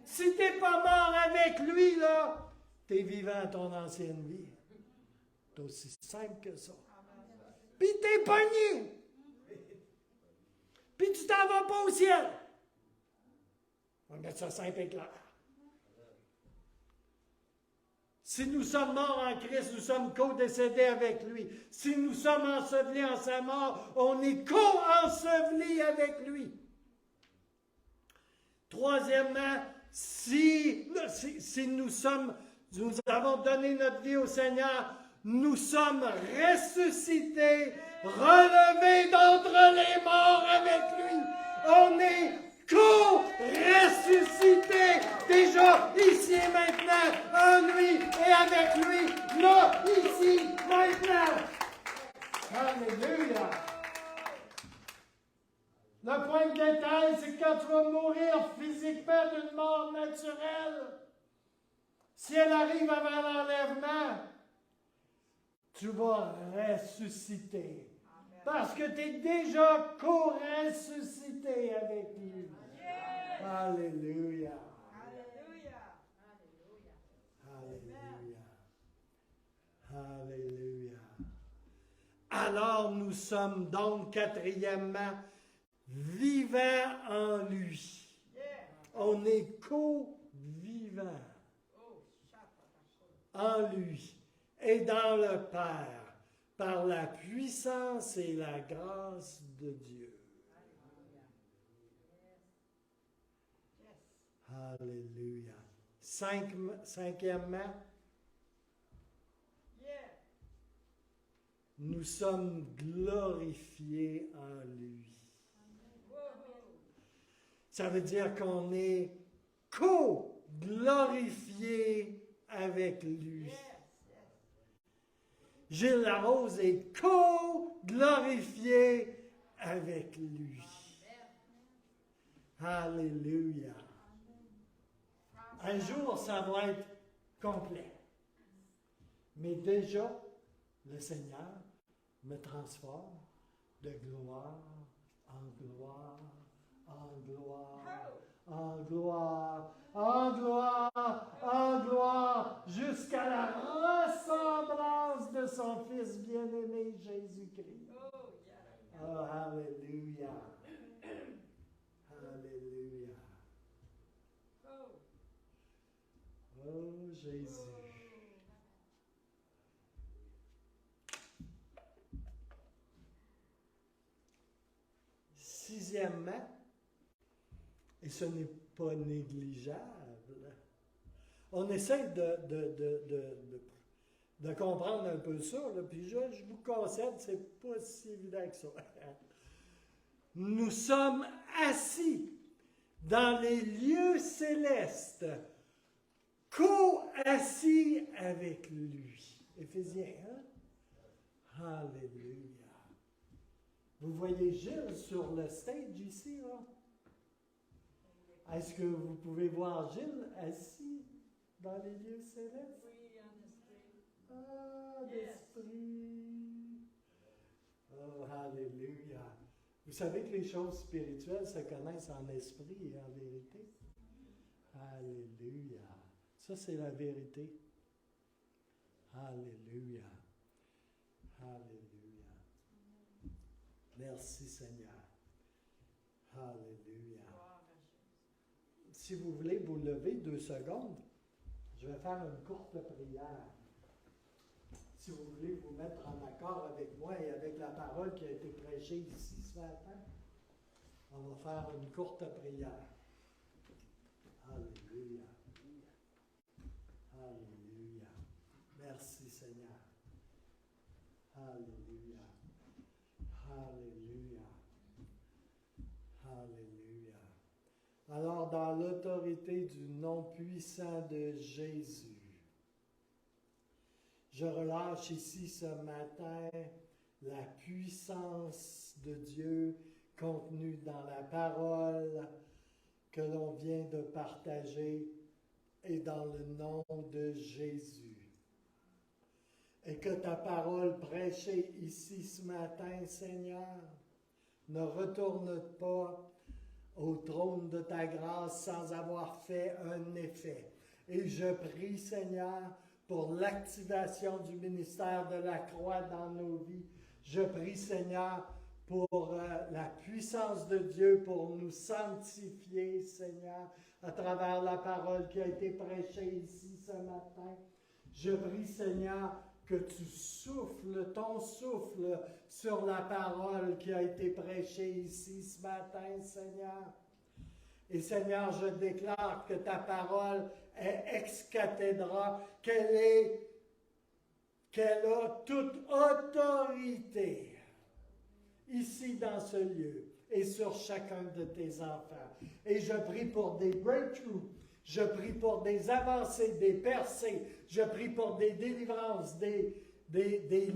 Si tu n'es pas mort avec lui, là, tu es vivant ton ancienne vie. C'est aussi simple que ça. Puis tu es pogné. Puis tu t'en vas pas au ciel. On va mettre ça simple et clair. Si nous sommes morts en Christ, nous sommes co-décédés avec lui. Si nous sommes ensevelis en sa mort, on est co-ensevelis avec lui. Troisièmement, si nous avons donné notre vie au Seigneur, nous sommes ressuscités, relevés d'entre les morts avec lui. On est co-ressuscités déjà ici et maintenant, en lui et avec lui, là, ici, maintenant. Alléluia. Le point de détail, c'est que quand tu vas mourir physiquement d'une mort naturelle, si elle arrive avant l'enlèvement, tu vas ressusciter. Amen. Parce que tu es déjà co-ressuscité avec lui. Yes. Alléluia. Alléluia. Alléluia. Alléluia. Alors nous sommes donc, quatrièmement, vivants en lui. On est co-vivants en lui et dans le Père, par la puissance et la grâce de Dieu. Alléluia. Cinquièmement, nous sommes glorifiés en lui. Ça veut dire qu'on est co-glorifiés avec lui. Gilles Larose est co-glorifié avec lui. Alléluia. Un jour, ça va être complet. Mais déjà, le Seigneur me transforme de gloire en gloire, en gloire, en gloire, en gloire, en gloire, jusqu'à la ressemblance de son Fils bien-aimé Jésus-Christ. Oh, alléluia. Alléluia. Oh, Jésus. Sixièmement, et ce n'est pas négligeable, on essaie de comprendre un peu ça, là, puis je vous concède, c'est pas si évident que ça. Nous sommes assis dans les lieux célestes, co-assis avec lui. Éphésiens 1. Alléluia. Vous voyez Gilles sur le stage ici, là? Est-ce que vous pouvez voir Gilles assis dans les lieux célestes? Oui, en esprit. Ah, l'esprit. Oh, alléluia. Vous savez que les choses spirituelles se connaissent en esprit et en vérité? Alléluia. Ça, c'est la vérité. Alléluia. Alléluia. Merci Seigneur. Alléluia. Si vous voulez vous lever 2 secondes, je vais faire une courte prière. Si vous voulez vous mettre en accord avec moi et avec la parole qui a été prêchée ici ce matin, on va faire une courte prière. Alléluia. Alléluia. Merci Seigneur. Alléluia. Alléluia. Alléluia. Alors, dans l'autorité du nom puissant de Jésus, je relâche ici ce matin la puissance de Dieu contenue dans la parole que l'on vient de partager et dans le nom de Jésus. Et que ta parole prêchée ici ce matin, Seigneur, ne retourne pas au trône de ta grâce sans avoir fait un effet. Et je prie, Seigneur, pour l'activation du ministère de la croix dans nos vies. Je prie, Seigneur, pour la puissance de Dieu pour nous sanctifier, Seigneur, à travers la parole qui a été prêchée ici ce matin. Je prie, Seigneur, que tu souffles ton souffle sur la parole qui a été prêchée ici ce matin, Seigneur. Et Seigneur, je déclare que ta parole est ex cathedra, qu'elle a toute autorité ici dans ce lieu et sur chacun de tes enfants. Et je prie pour des breakthroughs, je prie pour des avancées, des percées, je prie pour des délivrances, des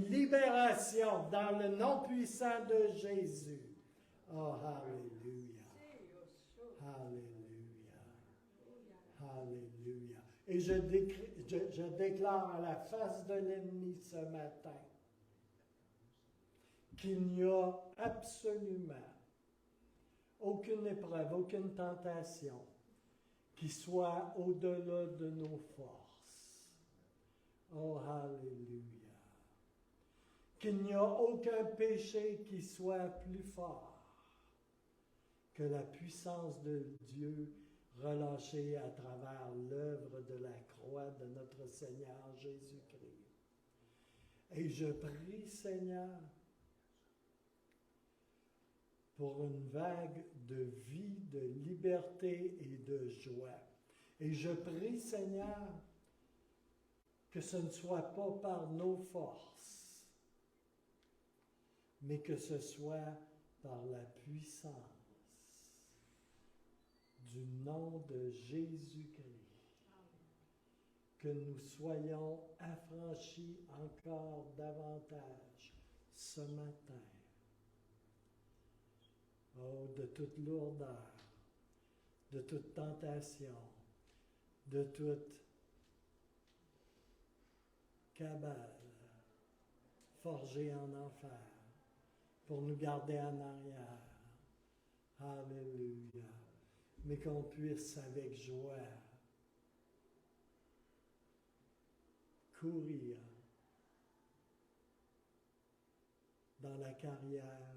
libérations dans le nom puissant de Jésus. Oh, alléluia. Alléluia. Alléluia. Et je déclare à la face de l'ennemi ce matin qu'il n'y a absolument aucune épreuve, aucune tentation qui soit au-delà de nos forces. Oh, alléluia. qu'il n'y a aucun péché qui soit plus fort que la puissance de Dieu relâchée à travers l'œuvre de la croix de notre Seigneur Jésus-Christ. Et je prie, Seigneur, pour une vague de vie, de liberté et de joie. Et je prie, Seigneur, que ce ne soit pas par nos forces, mais que ce soit par la puissance du nom de Jésus-Christ, que nous soyons affranchis encore davantage ce matin. Oh, de toute lourdeur, de toute tentation, de toute cabale forgée en enfer pour nous garder en arrière. Alléluia. Mais qu'on puisse avec joie courir dans la carrière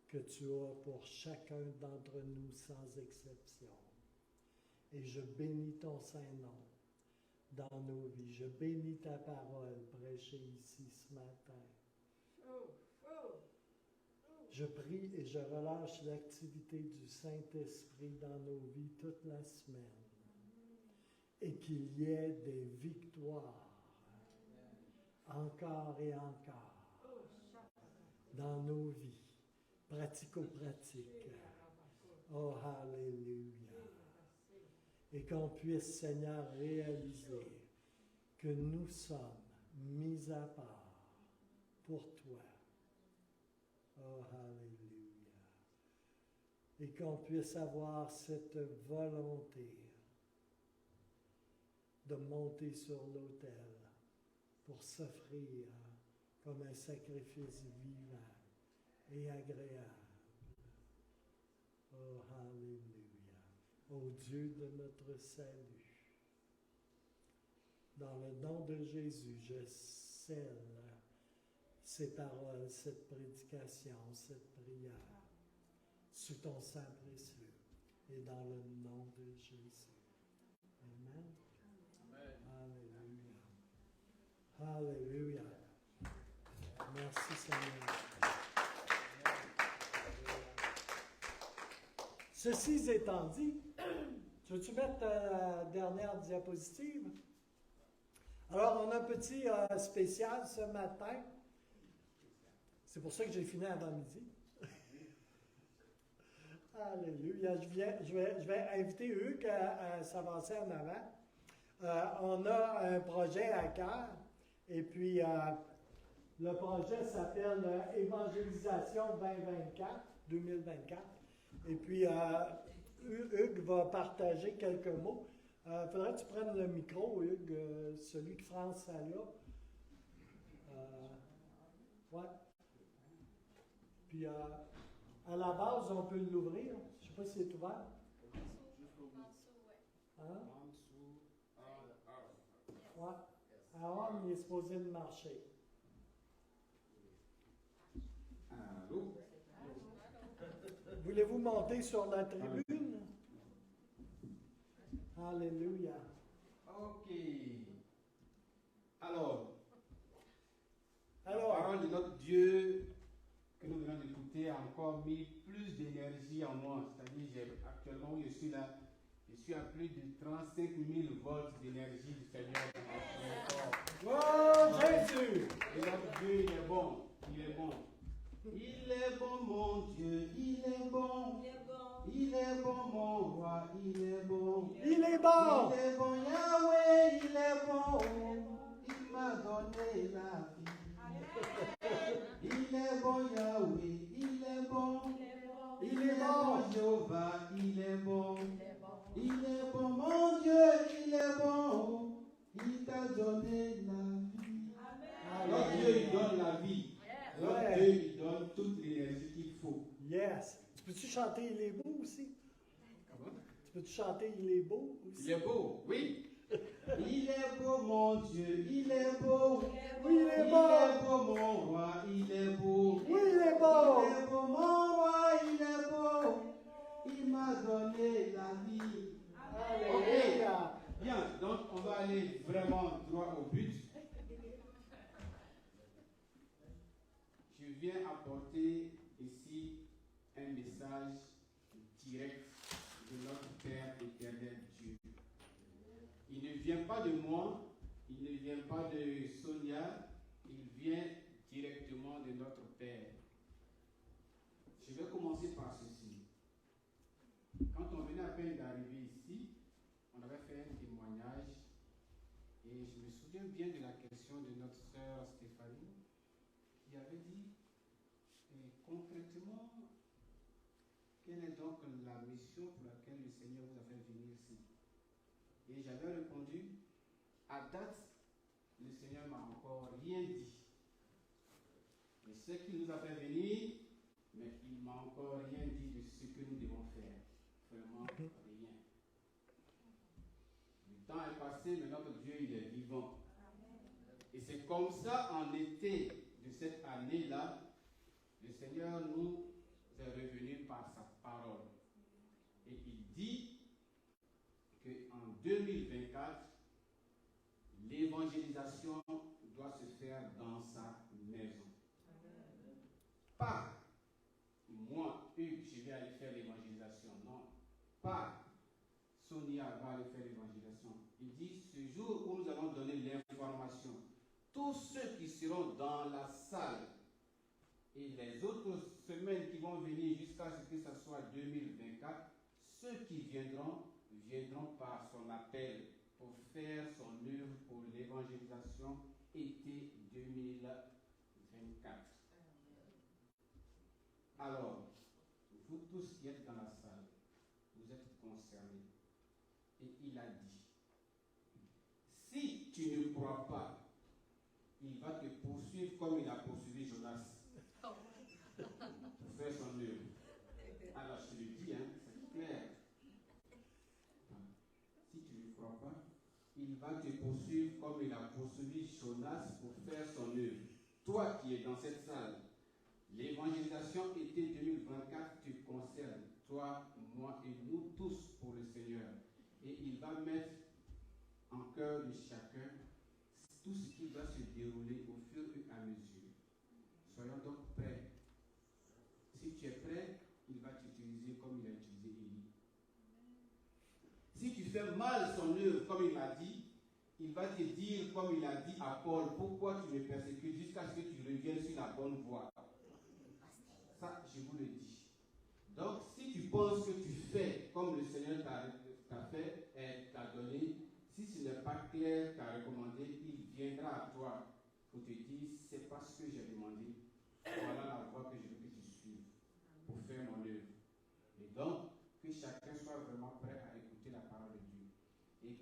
que tu as pour chacun d'entre nous sans exception. Et je bénis ton Saint-Nom dans nos vies. Je bénis ta parole prêchée ici ce matin. Je prie et je relâche l'activité du Saint-Esprit dans nos vies toute la semaine. Et qu'il y ait des victoires encore et encore dans nos vies, pratico-pratiques. Oh, Alléluia. Et qu'on puisse, Seigneur, réaliser que nous sommes mis à part pour toi. Oh, Alléluia. Et qu'on puisse avoir cette volonté de monter sur l'autel pour s'offrir comme un sacrifice vivant et agréable. Oh, Alléluia. Ô Dieu de notre salut, dans le nom de Jésus, je scelle ces paroles, cette prédication, cette prière, sous ton sang précieux, et dans le nom de Jésus. Amen. Amen. Alléluia. Alléluia. Merci Seigneur. Ceci étant dit, veux-tu mettre la dernière diapositive? Alors, on a un petit spécial ce matin. C'est pour ça que j'ai fini avant midi. Alléluia. Je vais inviter Hugues à s'avancer en avant. On a un projet à cœur. Et puis, le projet s'appelle Évangélisation 2024. Et puis, Hugues va partager quelques mots. Il faudrait que tu prennes le micro, Hugues, celui que France a là. Ouais. Puis, à la base, on peut l'ouvrir. Je ne sais pas si c'est ouvert. Hein? Ouais. Alors, il est supposé de marcher. Allô? Voulez-vous monter sur la tribune? Alléluia. Ok. Alors, la Alors, parole de notre Dieu que nous venons d'écouter a encore mis plus d'énergie en moi. C'est-à-dire, actuellement où je suis là, je suis à plus de 35 000 volts d'énergie du Seigneur dans mon corps. oh Jésus! Et notre Dieu, il est bon. Il est bon. Il est bon, mon Dieu. Il est bon. Il est bon, mon roi. Il est bon. Il est bon! Il est bon, Yahweh. Il est bon. Il m'a donné la vie. Il est bon, Yahweh. Il est bon. Il est bon! Jéhovah. Il est bon. Il est bon, mon Dieu. Il est bon. Il t'a donné la vie. Notre Dieu, il donne la vie. Notre Ouais. Dieu, il donne toute l'énergie qu'il faut. Yes! Tu peux-tu chanter Il est beau aussi? Comment? Tu peux-tu chanter Il est beau aussi? Il est beau, oui. Il est beau mon Dieu, il est beau. Oui, il est Il beau. est beau mon roi, il est beau. Oui, il est beau. Il est beau mon roi, il est beau. Il m'a donné la vie. Alléluia. Bien, donc on va aller vraiment droit au but. Je viens apporter ici un message direct de notre Père éternel Dieu. Il ne vient pas de moi, il ne vient pas de Sonia, il vient directement de notre Père. Je vais commencer par ceci. Quand on venait à peine d'arriver ici, on avait fait un témoignage et je me souviens bien de la question de notre sœur Stéphanie qui avait dit concrètement, quelle est donc la mission pour laquelle le Seigneur vous a fait venir ici? Et j'avais répondu, à date, le Seigneur m'a encore rien dit. Je sais qu'il nous a fait venir, mais il m'a encore rien dit de ce que nous devons faire. Vraiment rien. Le temps est passé, mais notre Dieu, il est vivant. Et c'est comme ça, en été de cette année-là, le Seigneur nous est revenu par sa parole. Et il dit qu'en 2024, l'évangélisation doit se faire dans sa maison. Pas moi, Hugues, je vais aller faire l'évangélisation. Non. Pas Sonia va aller faire l'évangélisation. Il dit, ce jour où nous allons donner l'information, tous ceux qui seront dans la salle et les autres semaines qui vont venir jusqu'à ce que ce soit 2024, ceux qui viendront par son appel pour faire son œuvre pour l'évangélisation été 2024. Alors, vous tous qui êtes dans la salle, vous êtes concernés. Et il a dit, si tu ne crois pas, il va te poursuivre comme il a poursuivi Jonas pour faire son œuvre. Alors je te le dis, hein, c'est clair. Si tu ne crois pas, il va te poursuivre comme il a poursuivi Jonas pour faire son œuvre. Toi qui es dans cette salle, l'évangélisation été 2024 te concerne, toi, moi et nous tous pour le Seigneur. Et il va mettre en cœur de chacun tout ce qui va se dérouler au fur et à mesure. Soyons donc prêts. Si tu es prêt, il va t'utiliser comme il a utilisé Élie. Si tu fais mal son œuvre comme il m'a dit, il va te dire comme il a dit à Paul, pourquoi tu me persécutes jusqu'à ce que tu reviennes sur la bonne voie. Ça, je vous le dis. Donc, si tu penses que tu fais comme le Seigneur t'a fait et t'a donné, si ce n'est pas clair, t'a recommandé, il viendra à toi pour te dire, c'est pas ce que j'ai demandé. Voilà la voie que je veux que tu suives pour faire mon œuvre. Et donc, que chacun soit vraiment prêt à écouter la parole de Dieu. Et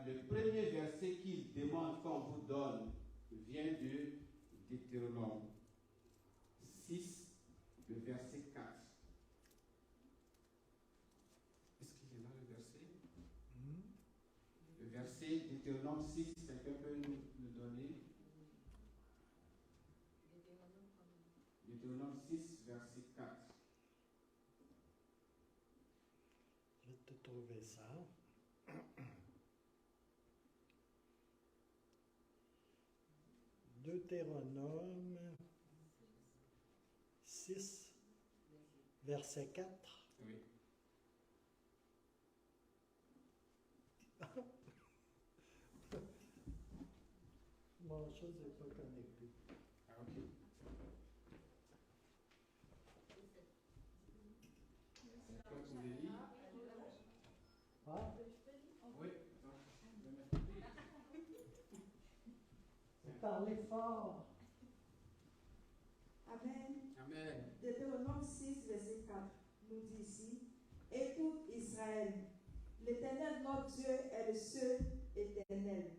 le premier verset qu'il demande qu'on vous donne vient de Deutéronome 6, le verset 4. Est-ce qu'il y en a le verset? Le verset Deutéronome 6, quelqu'un peut nous donner? Deutéronome 6, verset 4. Je vais te trouver ça. Deutéronome 6, verset 4. Oui. Mon chose n'est pas connectée. Ah, ok. Quelqu'un pouvait lire? Ah, Oui. parlez fort. Amen. Amen. Deutéronome 6, verset 4 nous dit ici, écoute Israël, l'Éternel notre Dieu est le seul éternel.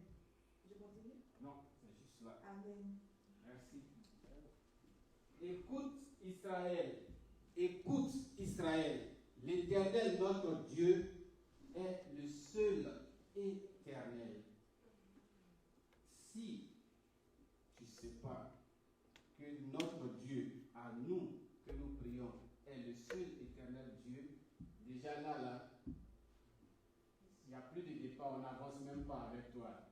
Je continue? Non, c'est juste là. Amen. Merci. Écoute Israël, l'Éternel notre Dieu est le seul éternel. le seul éternel Dieu, déjà là, il n'y a plus de débat, on n'avance même pas avec toi.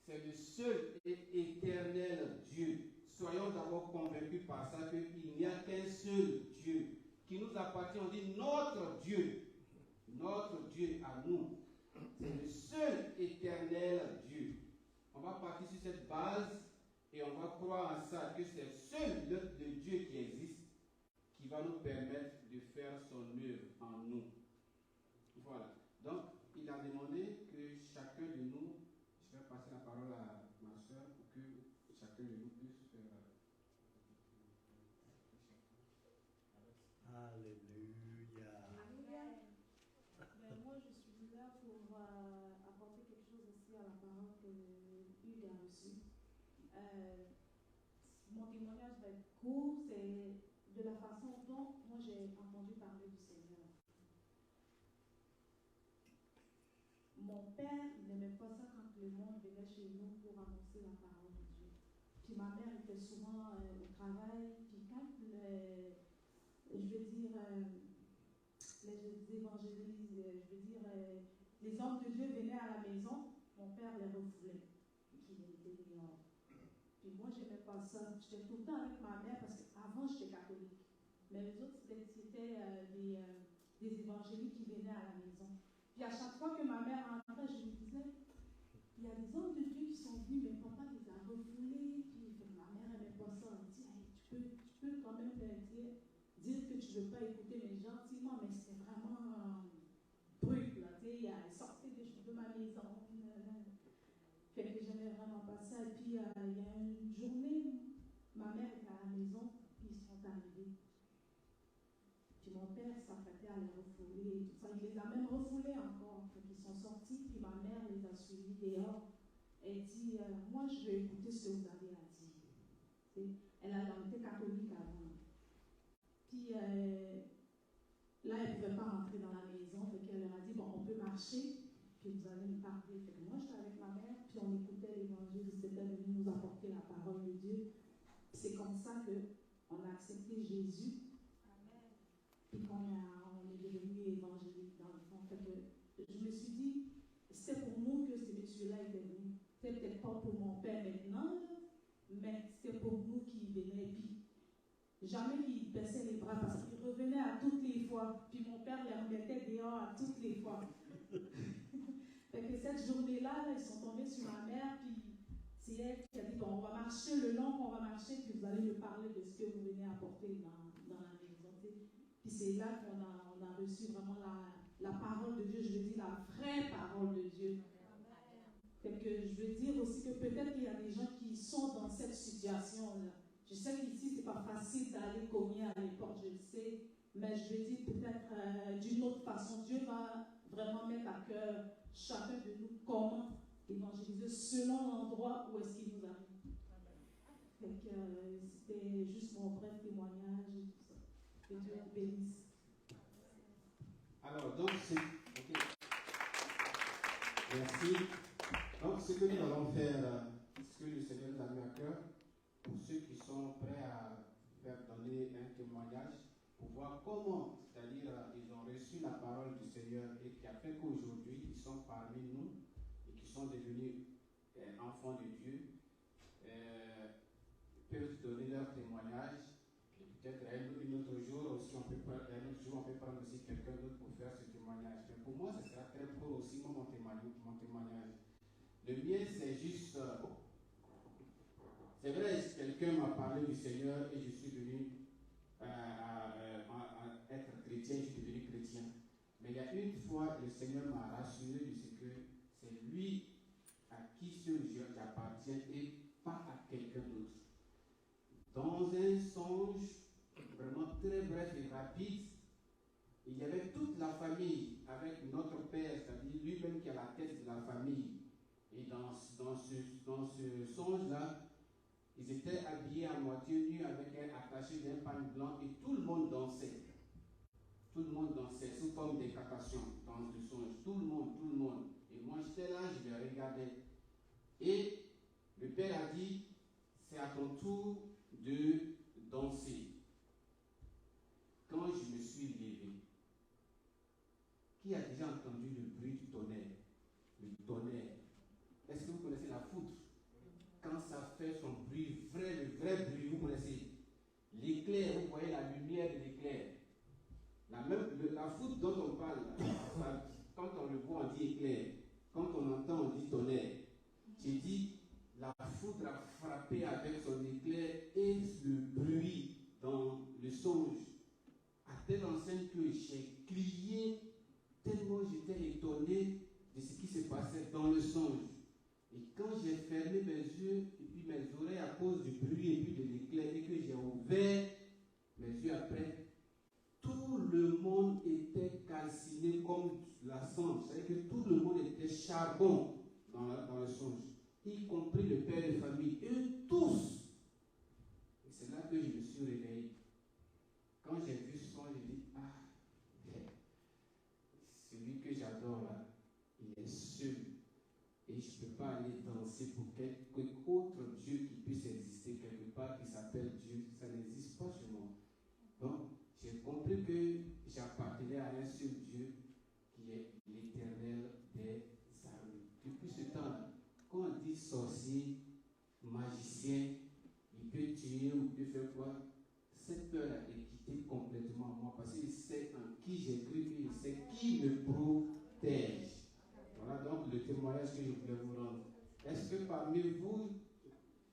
C'est le seul et éternel Dieu. Soyons d'abord convaincus par ça qu'il n'y a qu'un seul Dieu qui nous appartient. On dit notre Dieu à nous. C'est le seul éternel Dieu. On va partir sur cette base et on va croire en ça, que c'est seul le Dieu qui existe qui va nous permettre de faire son œuvre en nous. Voilà. Donc, il a demandé que chacun de nous, je vais passer la parole à ma soeur pour que chacun de nous puisse faire. Alléluia. Ben, moi, je suis là pour apporter quelque chose aussi à la parole que Hugues a reçue. Mon témoignage va être court, c'est de la façon dont moi j'ai entendu parler du Seigneur. Mon père n'aimait pas ça quand le monde venait chez nous pour annoncer la parole de Dieu. Puis ma mère était souvent au travail, puis quand les évangélistes, les hommes de Dieu venaient à la maison, mon père les refoulait, qui étaient dehors. Puis moi, je n'aimais pas ça. J'étais tout le temps avec ma mère parce qu'avant, j'étais catholique. Mais les autres, c'était des évangélistes qui venaient à la maison. Puis à chaque fois que ma mère rentrait, je me disais, il y a des hommes de Dieu qui sont venus, mais papa les a refoulés. Puis ma mère n'aimait pas ça. Elle dit, hey, tu peux quand même dire que tu ne veux pas écouter, mais gentiment, mais c'était vraiment brut, là, tu sais, elle sortait des choses de ma maison. Fait que j'aimais vraiment pas ça. Et puis, il y a une journée, ma mère était à la maison, puis ils sont arrivés. Puis mon père s'apprêtait à les refouler et tout ça. Il les a même refoulés encore. Fait qu'ils sont sortis, puis ma mère les a suivis dehors. Elle dit, moi, je vais écouter ce que vous avez à dire. Elle était catholique avant. Puis là, elle ne pouvait pas rentrer dans la maison. Fait qu'elle leur a dit, bon, on peut marcher, puis vous allez me parler. Fait que moi, j'étais avec ma mère, puis on écoutait l'évangile. Ils étaient venus nous apporter la parole de Dieu. C'est comme ça qu'on a accepté Jésus. Amen. Puis qu'on est devenu évangélique dans le fond. Fait que je me suis dit, c'est pour nous que ces messieurs-là étaient venus. C'était peut-être pas pour mon père maintenant, mais c'était pour nous qui venaient. Puis jamais qu'ils baissaient les bras parce qu'ils revenaient à toutes les fois. Puis mon père les remettait dehors à toutes les fois. Fait que cette journée-là, ils sont tombés sur ma mère, puis c'est elle qui a dit, bon, on va marcher le long qu'on va marcher, puis vous allez me parler de ce que vous venez apporter dans la maison. Puis c'est là qu'on a reçu vraiment la parole de Dieu, je veux dire la vraie parole de Dieu. Fait que je veux dire aussi que peut-être qu'il y a des gens qui sont dans cette situation-là. Je sais qu'ici, c'est pas facile d'aller cogner à les portes, je le sais, mais je veux dire peut-être d'une autre façon. Dieu va vraiment mettre à cœur chacun de nous comment évangéliser selon l'endroit où est-ce qu'il nous arrive. Fait que c'était juste mon bref témoignage et tout ça. Que Dieu vous bénisse. Alors, donc, ok. Merci. Donc, ce que nous allons faire, ce que le Seigneur nous a mis à cœur, pour ceux qui sont prêts à faire donner un témoignage, pour voir comment, c'est-à-dire, ils ont reçu la parole du Seigneur et qui a fait qu'aujourd'hui, ils sont parmi nous et qui sont devenus enfants de Dieu, peuvent donner leur témoignage. Et peut-être un autre jour aussi, on peut prendre aussi quelqu'un d'autre pour faire ce témoignage. Mais pour moi, ce sera très court aussi, mon témoignage. Le mien, c'est juste... c'est vrai, quelqu'un m'a parlé du Seigneur et je suis venu à être chrétien, je suis devenu chrétien. Mais il y a une fois, le Seigneur m'a rassuré de ce que c'est lui à qui ce Dieu appartient et pas à quelqu'un d'autre. Dans un songe vraiment très bref et rapide, il y avait toute la famille avec notre père, c'est-à-dire lui-même qui est la tête de la famille. Et dans ce songe-là, ils étaient habillés à moitié nus avec un attaché d'un pan blanc et tout le monde dansait. Tout le monde dansait sous forme d'incantation dans ce songe. Tout le monde. Et moi j'étais là, je les regardais. Et le père a dit, c'est à ton tour de danser. Quand je Qui a déjà entendu le bruit du tonnerre? Le tonnerre. Est-ce que vous connaissez la foudre? Quand ça fait son bruit, le vrai bruit, vous connaissez? L'éclair, vous voyez la lumière de l'éclair. La foudre dont on parle, quand on le voit, on dit éclair. Quand on entend, on dit tonnerre. J'ai dit, la foudre a frappé avec son éclair et le bruit dans le songe, à telle enseigne que j'ai crié tellement j'étais étonné de ce qui se passait dans le songe. Et quand j'ai fermé mes yeux et puis mes oreilles à cause du bruit et puis de l'éclair et que j'ai ouvert mes yeux après, tout le monde était calciné comme la cendre. C'est-à-dire que tout le monde était charbon dans le songe, y compris le père de famille, eux tous. Et c'est là que je me suis réveillé. Quand j'ai vu ce songe, j'ai dit, celui que j'adore là, il est seul. Et je ne peux pas aller danser pour quelque autre Dieu qui puisse exister quelque part qui s'appelle Dieu. Ça n'existe pas chez moi. Donc, j'ai compris que j'appartenais à un seul Dieu qui est l'Éternel des armées. Depuis ce temps-là, quand on dit sorcier, magicien, il peut tuer ou il peut faire quoi, cette peur est quittée complètement moi parce qu'il sait en qui j'ai cru et il sait qui me protège. Voilà donc le témoignage que je voulais vous rendre. Est-ce que parmi vous,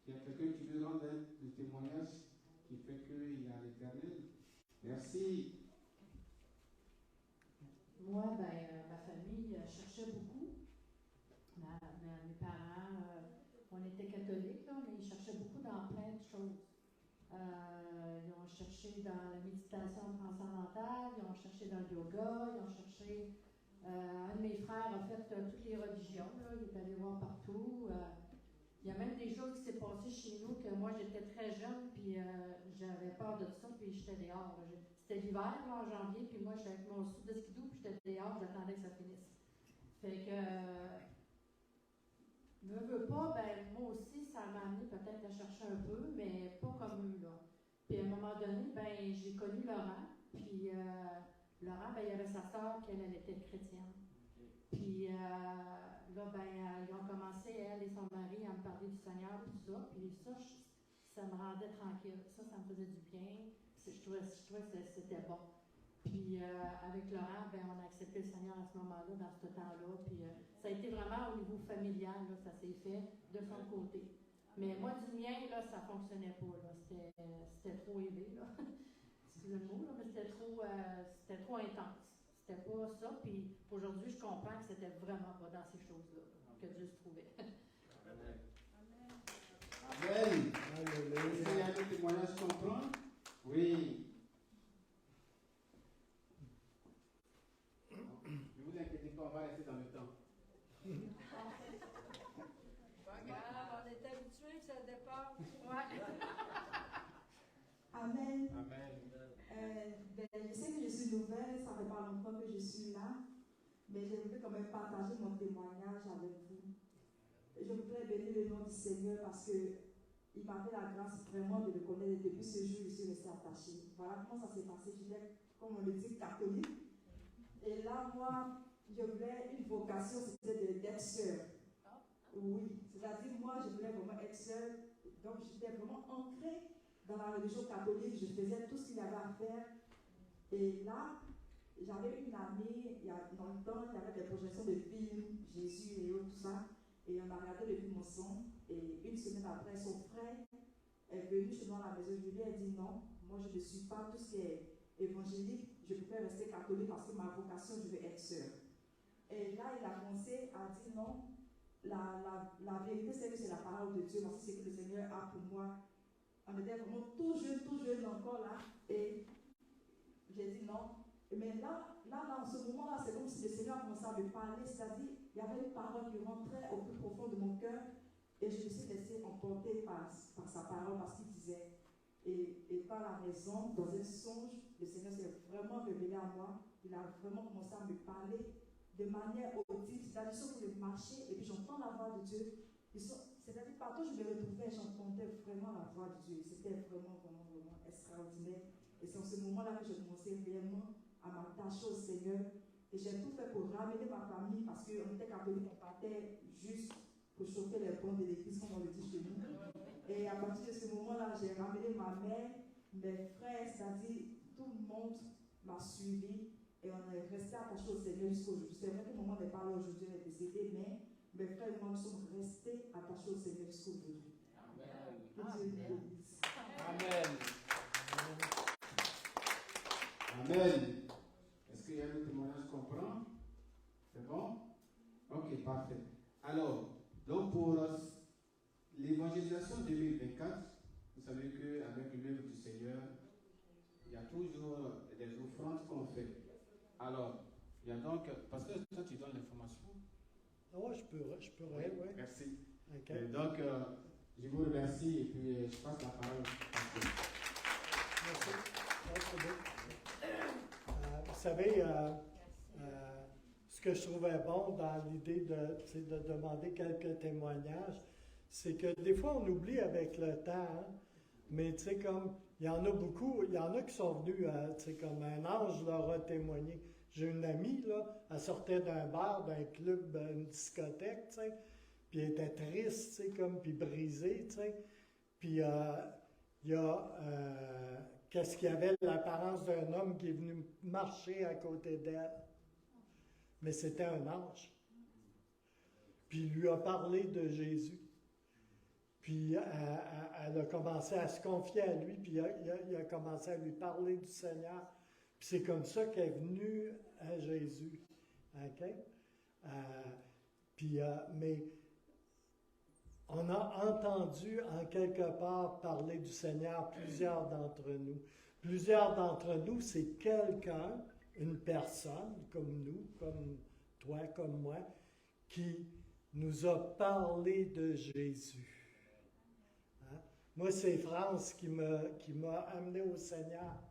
il y a quelqu'un qui veut rendre le témoignage qui fait qu'il y a l'Éternel? Merci. Moi, ma famille cherchait beaucoup. Mes parents, on était catholiques, là, mais ils cherchaient beaucoup dans plein de choses. Ils ont cherché dans la méditation transcendantale, ils ont cherché dans le yoga, ils ont cherché. Un de mes frères a fait toutes les religions, là, il est allé voir partout. Il y a même des choses qui s'est passées chez nous que moi j'étais très jeune, puis j'avais peur de ça, puis j'étais dehors. C'était l'hiver, là, en janvier, puis moi j'étais avec mon sou de skidoo, puis j'étais dehors, j'attendais que ça finisse. Fait que, ne veux pas, moi aussi, ça m'a amené peut-être à chercher un peu, mais pas comme eux, là. Puis à un moment donné, j'ai connu Laurent, puis Laurent, il y avait sa sœur elle était chrétienne. Puis là, ils ont commencé, elle et son mari, à me parler du Seigneur, tout ça. Puis ça me rendait tranquille. Ça me faisait du bien. Je trouvais que c'était bon. Puis avec Laurent, on a accepté le Seigneur à ce moment-là, dans ce temps-là. Puis ça a été vraiment au niveau familial, là, ça s'est fait de son côté. Mais moi, du mien, là, ça ne fonctionnait pas. Là. C'était trop élevé. Là. Excusez le mot, là, mais c'était trop intense. C'était pas ça. Puis aujourd'hui, je comprends que c'était vraiment pas dans ces choses-là que Dieu se trouvait. Amen. Amen. Est-ce qu'il y a un témoignage qu'on prend? Oui. Ne vous inquiétez pas, on va rester dans le temps. Pas grave, on est habitué que ça dépasse. Ouais. Amen. Amen. Je sais que je suis nouvelle, ça fait pas longtemps que je suis là, mais je voudrais quand même partager mon témoignage avec vous. Je voudrais bénir le nom du Seigneur parce qu'il m'a fait la grâce vraiment de le connaître depuis ce jour, je suis restée attachée. Voilà comment ça s'est passé. J'étais, comme on le dit, catholique. Et là, moi, je voulais une vocation, c'était d'être sœur. Oui, c'est-à-dire moi, je voulais vraiment être sœur. Donc, j'étais vraiment ancrée dans la religion catholique. Je faisais tout ce qu'il y avait à faire. Et là, j'avais une amie, il y a longtemps, il y avait des projections de films, Jésus et tout ça. Et on a regardé le film ensemble. Et une semaine après, son frère est venu chez moi à la maison. Je lui ai dit non, moi je ne suis pas tout ce qui est évangélique. Je préfère rester catholique parce que ma vocation, je veux être sœur. Et là, il a commencé à dire non. La vérité, c'est que c'est la parole de Dieu. Parce que c'est ce que le Seigneur a pour moi. On était vraiment tout jeune encore là. Et j'ai dit non. Mais là, en ce moment-là, c'est comme si le Seigneur commençait à me parler. C'est-à-dire, il y avait une parole qui rentrait au plus profond de mon cœur. Et je me suis laissée emporter par sa parole, parce qu'il disait. Et par la maison, dans un songe, le Seigneur s'est vraiment révélé à moi. Il a vraiment commencé à me parler de manière audible. C'est-à-dire, sur le marché, et puis j'entends la voix de Dieu. C'est-à-dire, partout où je me retrouvais, j'entendais vraiment la voix de Dieu. C'était vraiment extraordinaire. Et c'est en ce moment-là que j'ai commencé réellement à m'attacher au Seigneur. Et j'ai tout fait pour ramener ma famille parce qu'on était catholiques, on partait juste pour chauffer les ponts de l'église, comme on le dit chez nous. Et à partir de ce moment-là, j'ai ramené ma mère, mes frères, c'est-à-dire tout le monde m'a suivi et on est resté attachés au Seigneur jusqu'au jour. C'est vrai que maman n'est pas là aujourd'hui, elle est décédée, mais mes frères et moi, nous sommes restés attachés au Seigneur jusqu'au jour. Que Dieu nous bénisse. Amen. Amen. Est-ce qu'il y a un témoignage qu'on prend? C'est bon? Ok, parfait. Alors, donc pour l'évangélisation 2024, vous savez qu'avec l'œuvre du Seigneur, il y a toujours des offrandes qu'on fait. Alors, il y a donc, parce que toi tu donnes l'information. Oui, je pourrais, oui. Merci. Okay. Et donc, je vous remercie et puis je passe la parole au pasteur. Merci. Ouais, vous savez, ce que je trouvais bon dans l'idée de demander quelques témoignages, c'est que des fois on oublie avec le temps, hein, mais tu sais, comme il y en a beaucoup, il y en a qui sont venus, tu sais, comme un ange leur a témoigné. J'ai une amie, là, elle sortait d'un bar, d'un club, d'une discothèque, tu sais, puis elle était triste, tu sais, comme, puis brisée, tu sais. Puis il y a, qu'est-ce qu'il y avait l'apparence d'un homme qui est venu marcher à côté d'elle. Mais c'était un ange. Puis il lui a parlé de Jésus. Puis elle a commencé à se confier à lui, puis il a commencé à lui parler du Seigneur. Puis c'est comme ça qu'elle est venue à Jésus. OK? Mais on a entendu en quelque part parler du Seigneur, plusieurs d'entre nous. Plusieurs d'entre nous, c'est quelqu'un, une personne comme nous, comme toi, comme moi, qui nous a parlé de Jésus. Hein? Moi, c'est France qui m'a amené au Seigneur.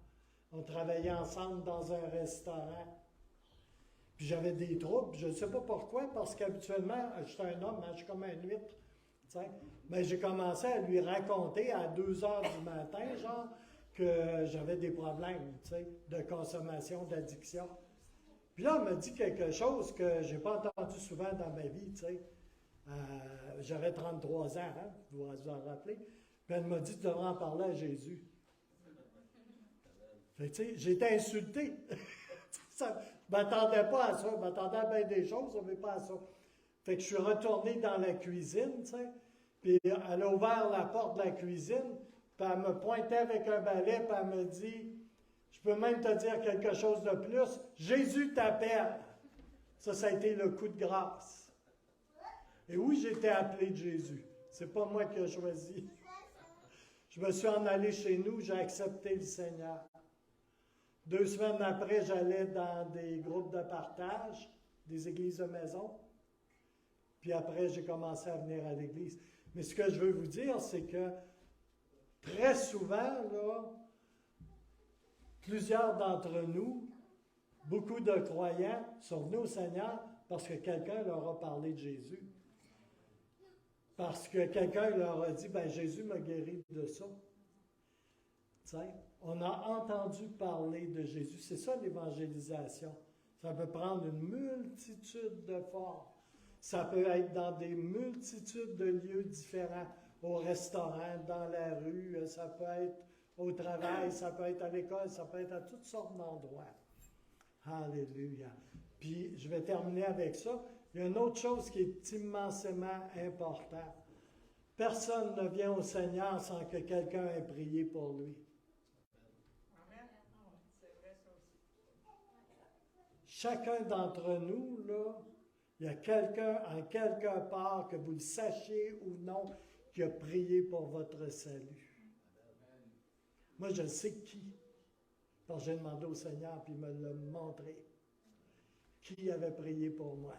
On travaillait ensemble dans un restaurant. Puis j'avais des troubles, je ne sais pas pourquoi, parce qu'habituellement, je suis un homme, hein, je suis comme un huître. Mais j'ai commencé à lui raconter à 2 heures du matin, genre, que j'avais des problèmes, de consommation, d'addiction. Puis là, elle m'a dit quelque chose que je n'ai pas entendu souvent dans ma vie, j'avais 33 ans, hein, vous vous en rappelez. Puis elle m'a dit, tu devrais en parler à Jésus. Fait que, j'ai été insulté. Je ne m'attendais pas à ça, je m'attendais à bien des choses, mais pas à ça. Fait que je suis retourné dans la cuisine, puis elle a ouvert la porte de la cuisine, puis elle me pointait avec un balai, puis elle me dit, je peux même te dire quelque chose de plus, Jésus t'appelle. Ça a été le coup de grâce. Et oui, j'ai été appelé de Jésus. C'est pas moi qui ai choisi. Je me suis en allé chez nous, j'ai accepté le Seigneur. 2 semaines après, j'allais dans des groupes de partage, des églises de maison. Puis après, j'ai commencé à venir à l'église. Mais ce que je veux vous dire, c'est que très souvent, là, plusieurs d'entre nous, beaucoup de croyants, sont venus au Seigneur parce que quelqu'un leur a parlé de Jésus. Parce que quelqu'un leur a dit, ben Jésus m'a guéri de ça. T'sais, on a entendu parler de Jésus. C'est ça l'évangélisation. Ça peut prendre une multitude de formes. Ça peut être dans des multitudes de lieux différents, au restaurant, dans la rue, ça peut être au travail, ça peut être à l'école, ça peut être à toutes sortes d'endroits. Alléluia. Puis, je vais terminer avec ça. Il y a une autre chose qui est immensément importante. Personne ne vient au Seigneur sans que quelqu'un ait prié pour lui. Amen. C'est vrai ça aussi. Chacun d'entre nous, là, il y a quelqu'un en quelque part, que vous le sachiez ou non, qui a prié pour votre salut. Moi, je sais qui. Parce que j'ai demandé au Seigneur, puis il me l'a montré. Qui avait prié pour moi?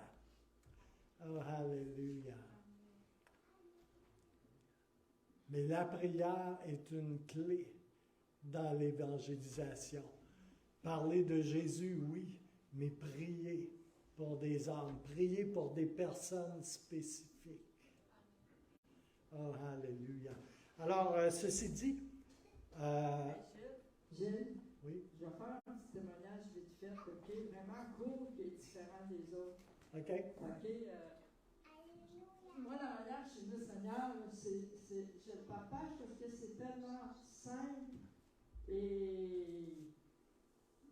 Oh, alléluia. Mais la prière est une clé dans l'évangélisation. Parler de Jésus, oui, mais prier pour des âmes, prier pour des personnes spécifiques. Oh, alléluia. Alors, ceci dit, Gilles, oui. je vais faire un petit témoignage vite fait, ok? Vraiment court et différent des autres. OK? OK? Moi, la manière que je suis venue au Seigneur, je le partage parce que c'est tellement simple et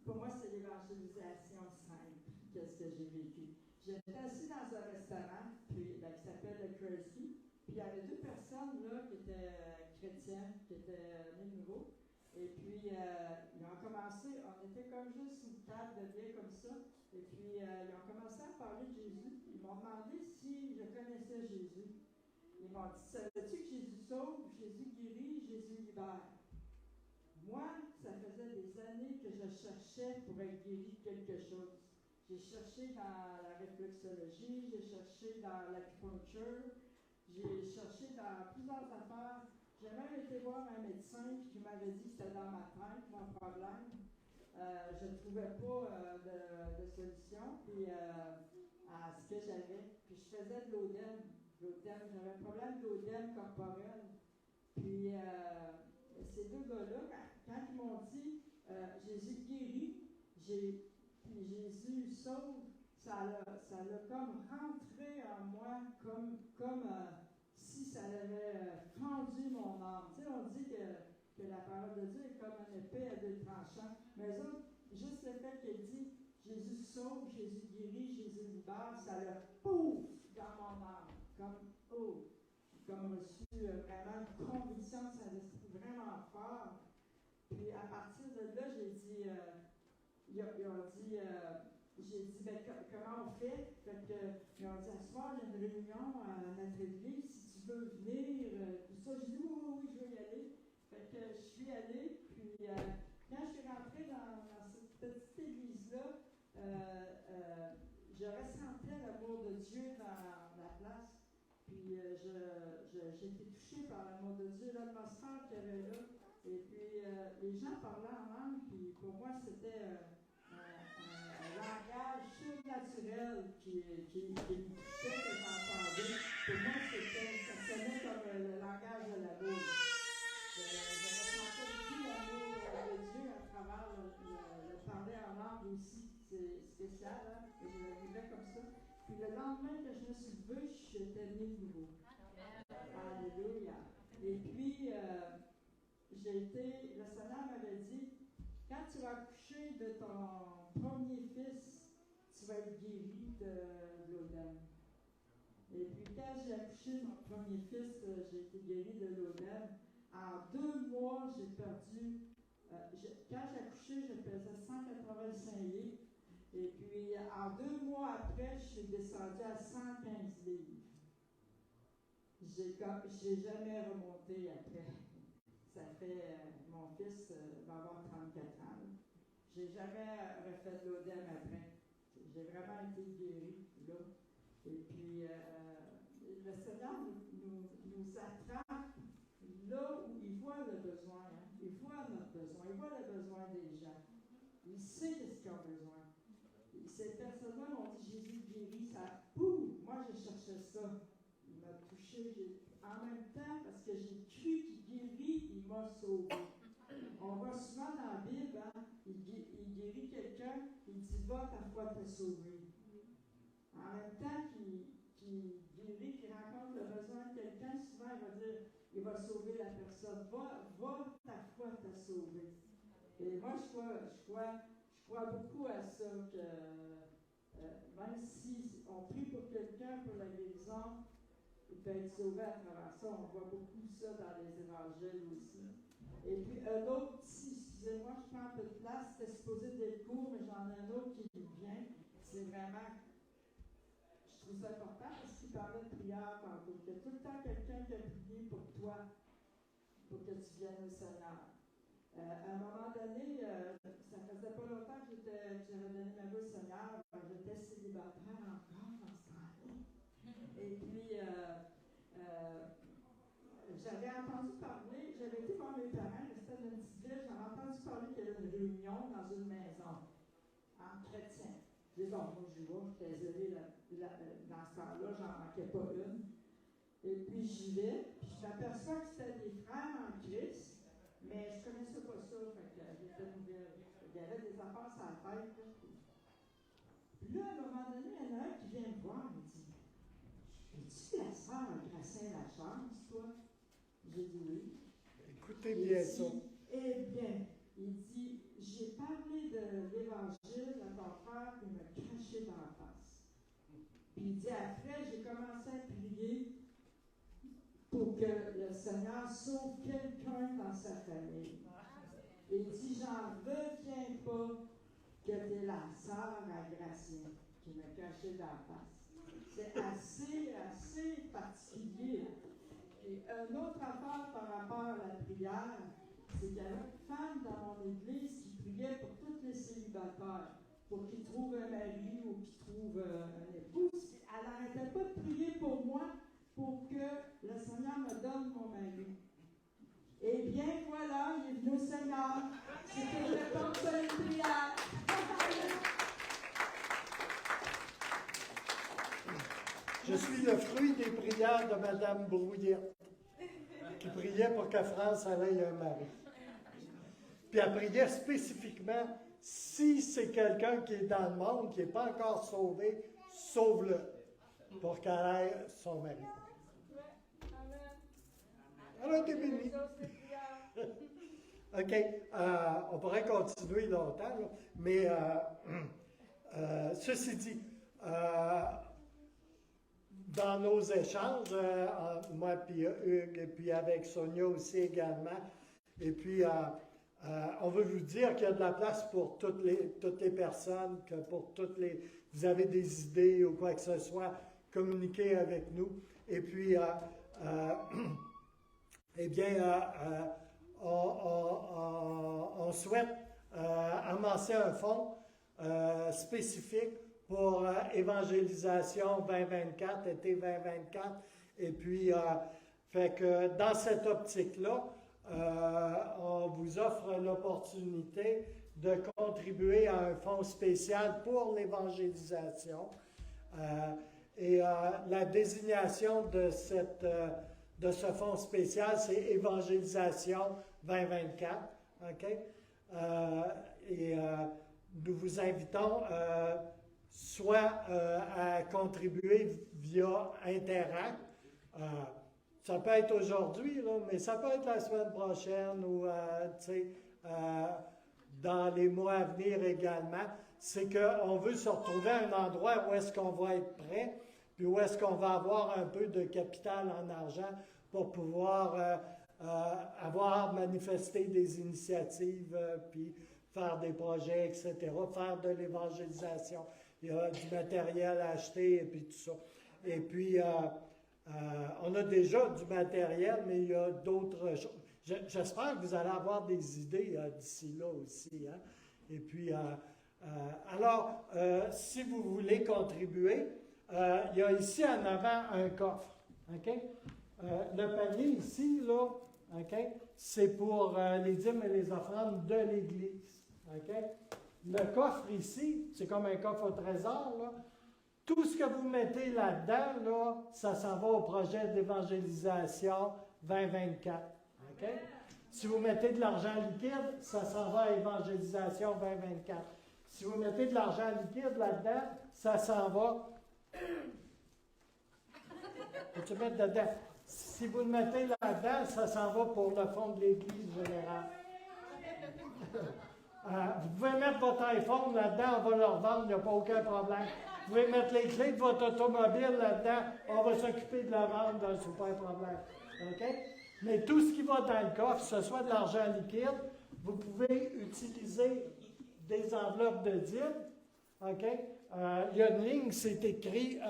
pour moi, c'est l'évangélisation simple. Qu'est-ce que j'ai vécu? J'étais assis dans un restaurant qui s'appelle le Crazy. Puis il y avait deux personnes là, qui étaient chrétiennes, qui étaient nées nouveaux. Et puis ils ont commencé, on était comme juste une table de biais comme ça. Et puis ils ont commencé à parler de Jésus. Ils m'ont demandé si je connaissais Jésus. Ils m'ont dit, savais-tu que Jésus sauve, Jésus guérit, Jésus libère? Moi, ça faisait des années que je cherchais pour être guéri de quelque chose. J'ai cherché dans la réflexologie, j'ai cherché dans l'acupuncture, j'ai cherché dans plusieurs affaires. J'ai même été voir un médecin qui m'avait dit que c'était dans ma tête, mon problème. Je ne trouvais pas de solution puis, à ce que j'avais. Puis je faisais de l'œdème. J'avais un problème d'œdème corporel. Puis ces deux gars-là, quand ils m'ont dit Jésus guérit, puis Jésus sauve, ça l'a comme rentré en moi, comme si ça avait fendu mon âme. Tu sais, on dit que la parole de Dieu est comme une épée à deux tranchants. Mais eux autres, juste le fait qu'elle dit Jésus sauve, Jésus guérit, Jésus libère, ça l'a pouf dans mon âme. Comme reçu vraiment une conviction de Saint-Esprit vraiment fort. Puis à partir de là, j'ai dit, j'ai dit, ben, comment on fait? Fait que, ils ont dit, à ce soir, il y a une réunion à notre église, si tu veux venir, tout ça. J'ai dit, oui, je veux y aller. Fait que je suis allée, puis quand je suis rentrée dans cette petite église-là, je ressentais l'amour de Dieu dans la place. Puis j'ai été touchée par l'amour de Dieu, l'atmosphère qu'il y avait là. Et puis les gens parlaient en langue, puis pour moi c'était un langage surnaturel qui me touchait, que j'entendais. Pour moi, ça sonnait comme le langage de l'amour. Je ressentais beaucoup l'amour de Dieu à travers le parler en langue aussi. C'est spécial, hein? Et je le vivais comme ça. Puis le lendemain que je me suis levée, j'étais née de nouveau. Alléluia. Et puis, le Seigneur m'avait dit, quand tu vas accoucher de ton premier fils, tu vas être guéri de l'œdème. Et puis, quand j'ai accouché de mon premier fils, j'ai été guéri de l'œdème. En 2 mois, j'ai perdu. Quand j'ai accouché, je pesais 185 livres. Et puis, en 2 mois après, je suis descendue à 115 livres. J'ai jamais remonté après. Ça fait, mon fils va avoir 34 ans. J'ai jamais refait de l'œdème après. J'ai vraiment été guérie là. Et puis, le Seigneur nous attrape là où il voit le besoin. Hein. Il voit notre besoin. Il voit le besoin des gens. Il sait de ce qu'ils ont besoin. Ces personnes-là m'ont dit Jésus guérit, ça. Boum! Moi, je cherchais ça. Il m'a touché. En même temps, parce que j'ai cru qu'il guérit, il m'a sauvé. On voit souvent dans la Bible, hein, il guérit quelqu'un, il dit va, ta foi t'a sauvé. En même temps qu'il guérit, qu'il rencontre le besoin de quelqu'un, souvent il va dire il va sauver la personne. Va, ta foi t'a sauvé. Et moi, je crois beaucoup à ça, que même si on prie pour quelqu'un pour la guérison, il peut être sauvé à travers ça. On voit beaucoup ça dans les évangiles aussi. Et puis un autre petit, excusez-moi, je prends un peu de place, c'était supposé d'être court, mais j'en ai un autre qui vient. C'est vraiment, je trouve ça important parce qu'il parlait de prière tantôt. Il y a tout le temps quelqu'un qui a prié pour toi, pour que tu viennes au Seigneur. À un moment donné, ça faisait pas longtemps que j'avais donné ma vie au Seigneur, j'étais célibataire encore dans ce temps-là. Et puis, j'avais entendu parler, j'avais été voir mes parents, c'était dans une petite ville, j'avais entendu parler qu'il y avait une réunion dans une maison, en chrétien. Je dis, bon, moi je vois, j'étais zélée dans ce temps-là, j'en manquais pas une. Et puis j'y vais, puis je m'aperçois que c'était des frères en Christ, mais je connaissais pas ça, fait que j'étais nouvelle. Il y avait des affaires sur la tête. Puis là, à un moment donné, il y en a un qui vient me voir et dit, es-tu la sœur Gracien Lachance, toi? J'ai dit oui. Écoutez bien ça. Eh bien, il dit, j'ai parlé de l'Évangile à ton frère, il m'a craché dans la face. Puis il dit, après, j'ai commencé à prier pour que le Seigneur sauve quelqu'un dans sa famille. Et il dit, j'en reviens pas que tu es la sœur à Gracien qui m'a caché dans la face. C'est assez particulier. Et une autre affaire par rapport à la prière, c'est qu'il y avait une femme dans mon église qui priait pour tous les célibataires, pour qu'ils trouvent un mari ou qu'ils trouvent un époux. Elle n'arrêtait pas de prier pour moi, pour que le Seigneur me donne mon mari. Eh bien, voilà, il est venu au Seigneur. C'était une réponse à une prière. Je suis le fruit des prières de Mme Brouillette, qui priait pour que France ait un mari. Puis elle priait spécifiquement, si c'est quelqu'un qui est dans le monde, qui n'est pas encore sauvé, sauve-le, pour qu'elle ait son mari. Elle a été bénie. OK. On pourrait continuer longtemps, là, mais ceci dit, dans nos échanges, moi puis Hugues, et puis avec Sonia aussi également, et puis on veut vous dire qu'il y a de la place pour toutes les personnes, que pour vous avez des idées ou quoi que ce soit, communiquez avec nous. Et puis, eh bien, on souhaite amasser un fonds spécifique pour évangélisation 2024, été 2024. Et puis, fait que dans cette optique-là, on vous offre l'opportunité de contribuer à un fonds spécial pour l'évangélisation. Et la désignation de ce fonds spécial, c'est Évangélisation 2024. OK? Et nous vous invitons soit à contribuer via Interact. Ça peut être aujourd'hui, là, mais ça peut être la semaine prochaine ou dans les mois à venir également. C'est qu'on veut se retrouver à un endroit où est-ce qu'on va être prêt, puis où est-ce qu'on va avoir un peu de capital en argent pour pouvoir avoir manifesté des initiatives, puis faire des projets, etc., faire de l'évangélisation. Il y a du matériel à acheter et puis tout ça. Et puis, on a déjà du matériel, mais il y a d'autres choses. J'espère que vous allez avoir des idées d'ici là aussi. Hein? Et puis, alors, si vous voulez contribuer, il y a ici en avant un coffre. OK? Le panier ici, là, OK? C'est pour les dîmes et les offrandes de l'Église. OK? Le coffre ici, c'est comme un coffre au trésor, là. Tout ce que vous mettez là-dedans, là, ça s'en va au projet d'évangélisation 2024. OK? Si vous mettez de l'argent liquide, ça s'en va à évangélisation 2024. Si vous mettez de l'argent liquide là-dedans, ça s'en va. Peux-tu mettre dedans? Si vous le mettez là-dedans, ça s'en va pour le fonds de l'Église générale. Vous pouvez mettre votre iPhone là-dedans, on va le revendre, il n'y a pas aucun problème. Vous pouvez mettre les clés de votre automobile là-dedans, on va s'occuper de la vente, c'est pas un problème. OK? Mais tout ce qui va dans le coffre, que ce soit de l'argent liquide, vous pouvez utiliser des enveloppes de dîmes. OK? Il y a une ligne, c'est écrit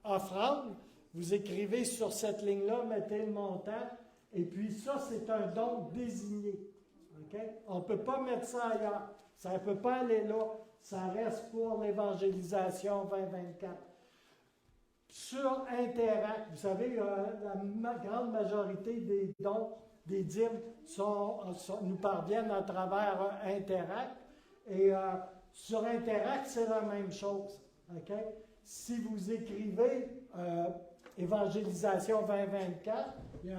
offrande. Vous écrivez sur cette ligne-là, mettez le montant, et puis ça, c'est un don désigné. Okay? On ne peut pas mettre ça ailleurs. Ça ne peut pas aller là. Ça reste pour l'évangélisation 2024. Sur Interact, vous savez, la grande majorité des dons, des dîmes, nous parviennent à travers Interact. Et sur Interact, c'est la même chose. Okay? Si vous écrivez évangélisation 2024, il y a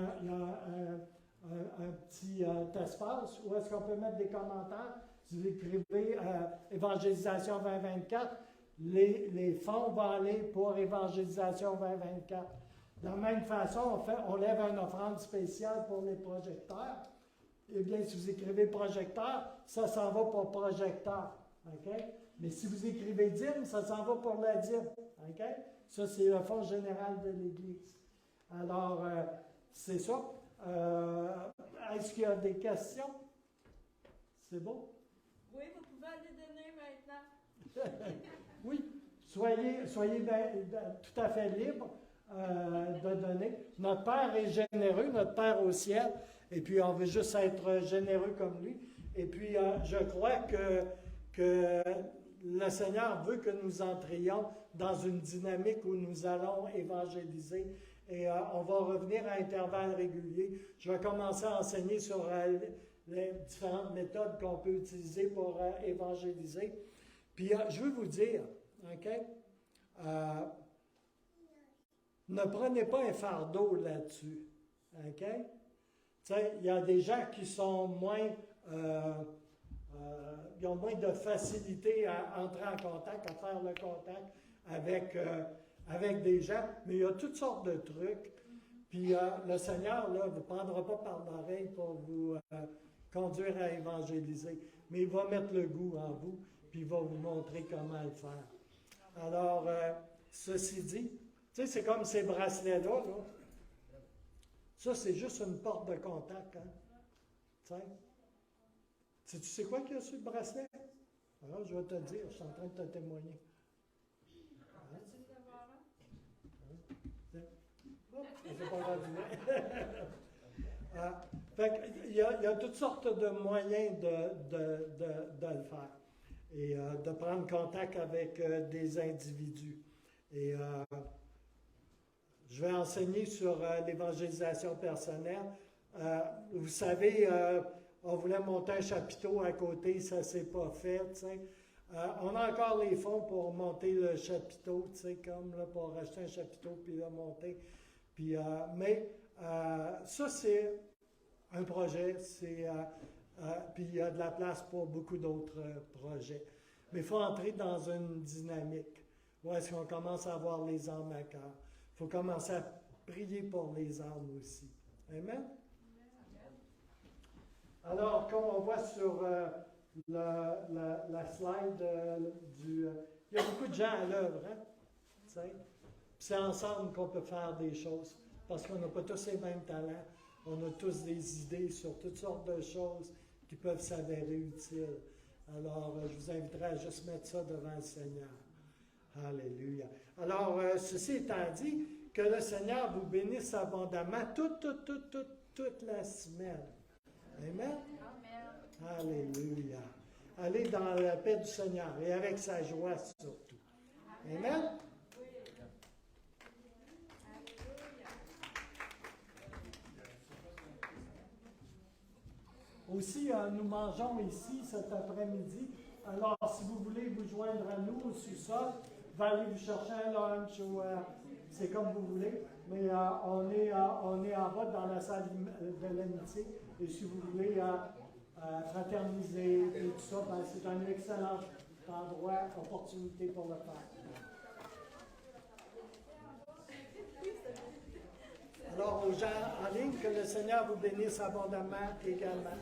un petit espace où est-ce qu'on peut mettre des commentaires. Si vous écrivez évangélisation 2024, les fonds vont aller pour Évangélisation 2024. De la même façon, on lève une offrande spéciale pour les projecteurs. Eh bien, si vous écrivez projecteur, ça s'en va pour projecteur. OK? Mais si vous écrivez dîme, ça s'en va pour la dîme. OK? Ça, c'est le fonds général de l'Église. Alors, c'est ça. Est-ce qu'il y a des questions? C'est bon? Oui, vous pouvez aller donner maintenant. Oui, soyez tout à fait libres de donner. Notre Père est généreux, notre Père au ciel, et puis on veut juste être généreux comme lui. Et puis, je crois que le Seigneur veut que nous entrions dans une dynamique où nous allons évangéliser. Et on va revenir à intervalles réguliers. Je vais commencer à enseigner sur les différentes méthodes qu'on peut utiliser pour évangéliser. Puis je veux vous dire, OK, ne prenez pas un fardeau là-dessus. OK? Tu sais, il y a des gens qui sont moins... ils ont moins de facilité à entrer en contact, à faire le contact avec des gens, mais il y a toutes sortes de trucs. Puis le Seigneur, là, ne vous prendra pas par l'oreille pour vous conduire à évangéliser, mais il va mettre le goût en vous, puis il va vous montrer comment le faire. Alors, ceci dit, tu sais, c'est comme ces bracelets-là, là. Ça, c'est juste une porte de contact, hein? Tu sais. Tu sais quoi qu'il y a sur le bracelet? Alors, je vais te le dire, je suis en train de te témoigner. Il y a toutes sortes de moyens de le faire et de prendre contact avec des individus. Et je vais enseigner sur l'évangélisation personnelle. Vous savez, on voulait monter un chapiteau à côté, ça ne s'est pas fait. T'sais. On a encore les fonds pour monter le chapiteau, comme là, pour acheter un chapiteau puis le monter. Puis, mais ça, c'est un projet, puis il y a de la place pour beaucoup d'autres projets. Mais il faut entrer dans une dynamique où est-ce qu'on commence à avoir les âmes à cœur. Il faut commencer à prier pour les âmes aussi. Amen? Alors, comme on voit sur la slide il y a beaucoup de gens à l'œuvre, hein? T'sais? C'est ensemble qu'on peut faire des choses, parce qu'on n'a pas tous les mêmes talents. On a tous des idées sur toutes sortes de choses qui peuvent s'avérer utiles. Alors, je vous inviterai à juste mettre ça devant le Seigneur. Alléluia. Alors, ceci étant dit, que le Seigneur vous bénisse abondamment toute la semaine. Amen? Amen. Alléluia. Allez dans la paix du Seigneur et avec sa joie surtout. Amen? Aussi, nous mangeons ici cet après-midi. Alors, si vous voulez vous joindre à nous au sous-sol, vous allez vous chercher un lunch ou c'est comme vous voulez. Mais on est en bas dans la salle de l'amitié. Et si vous voulez fraterniser et tout ça, ben, c'est un excellent endroit, opportunité pour le faire. Alors, aux gens en ligne, que le Seigneur vous bénisse abondamment également.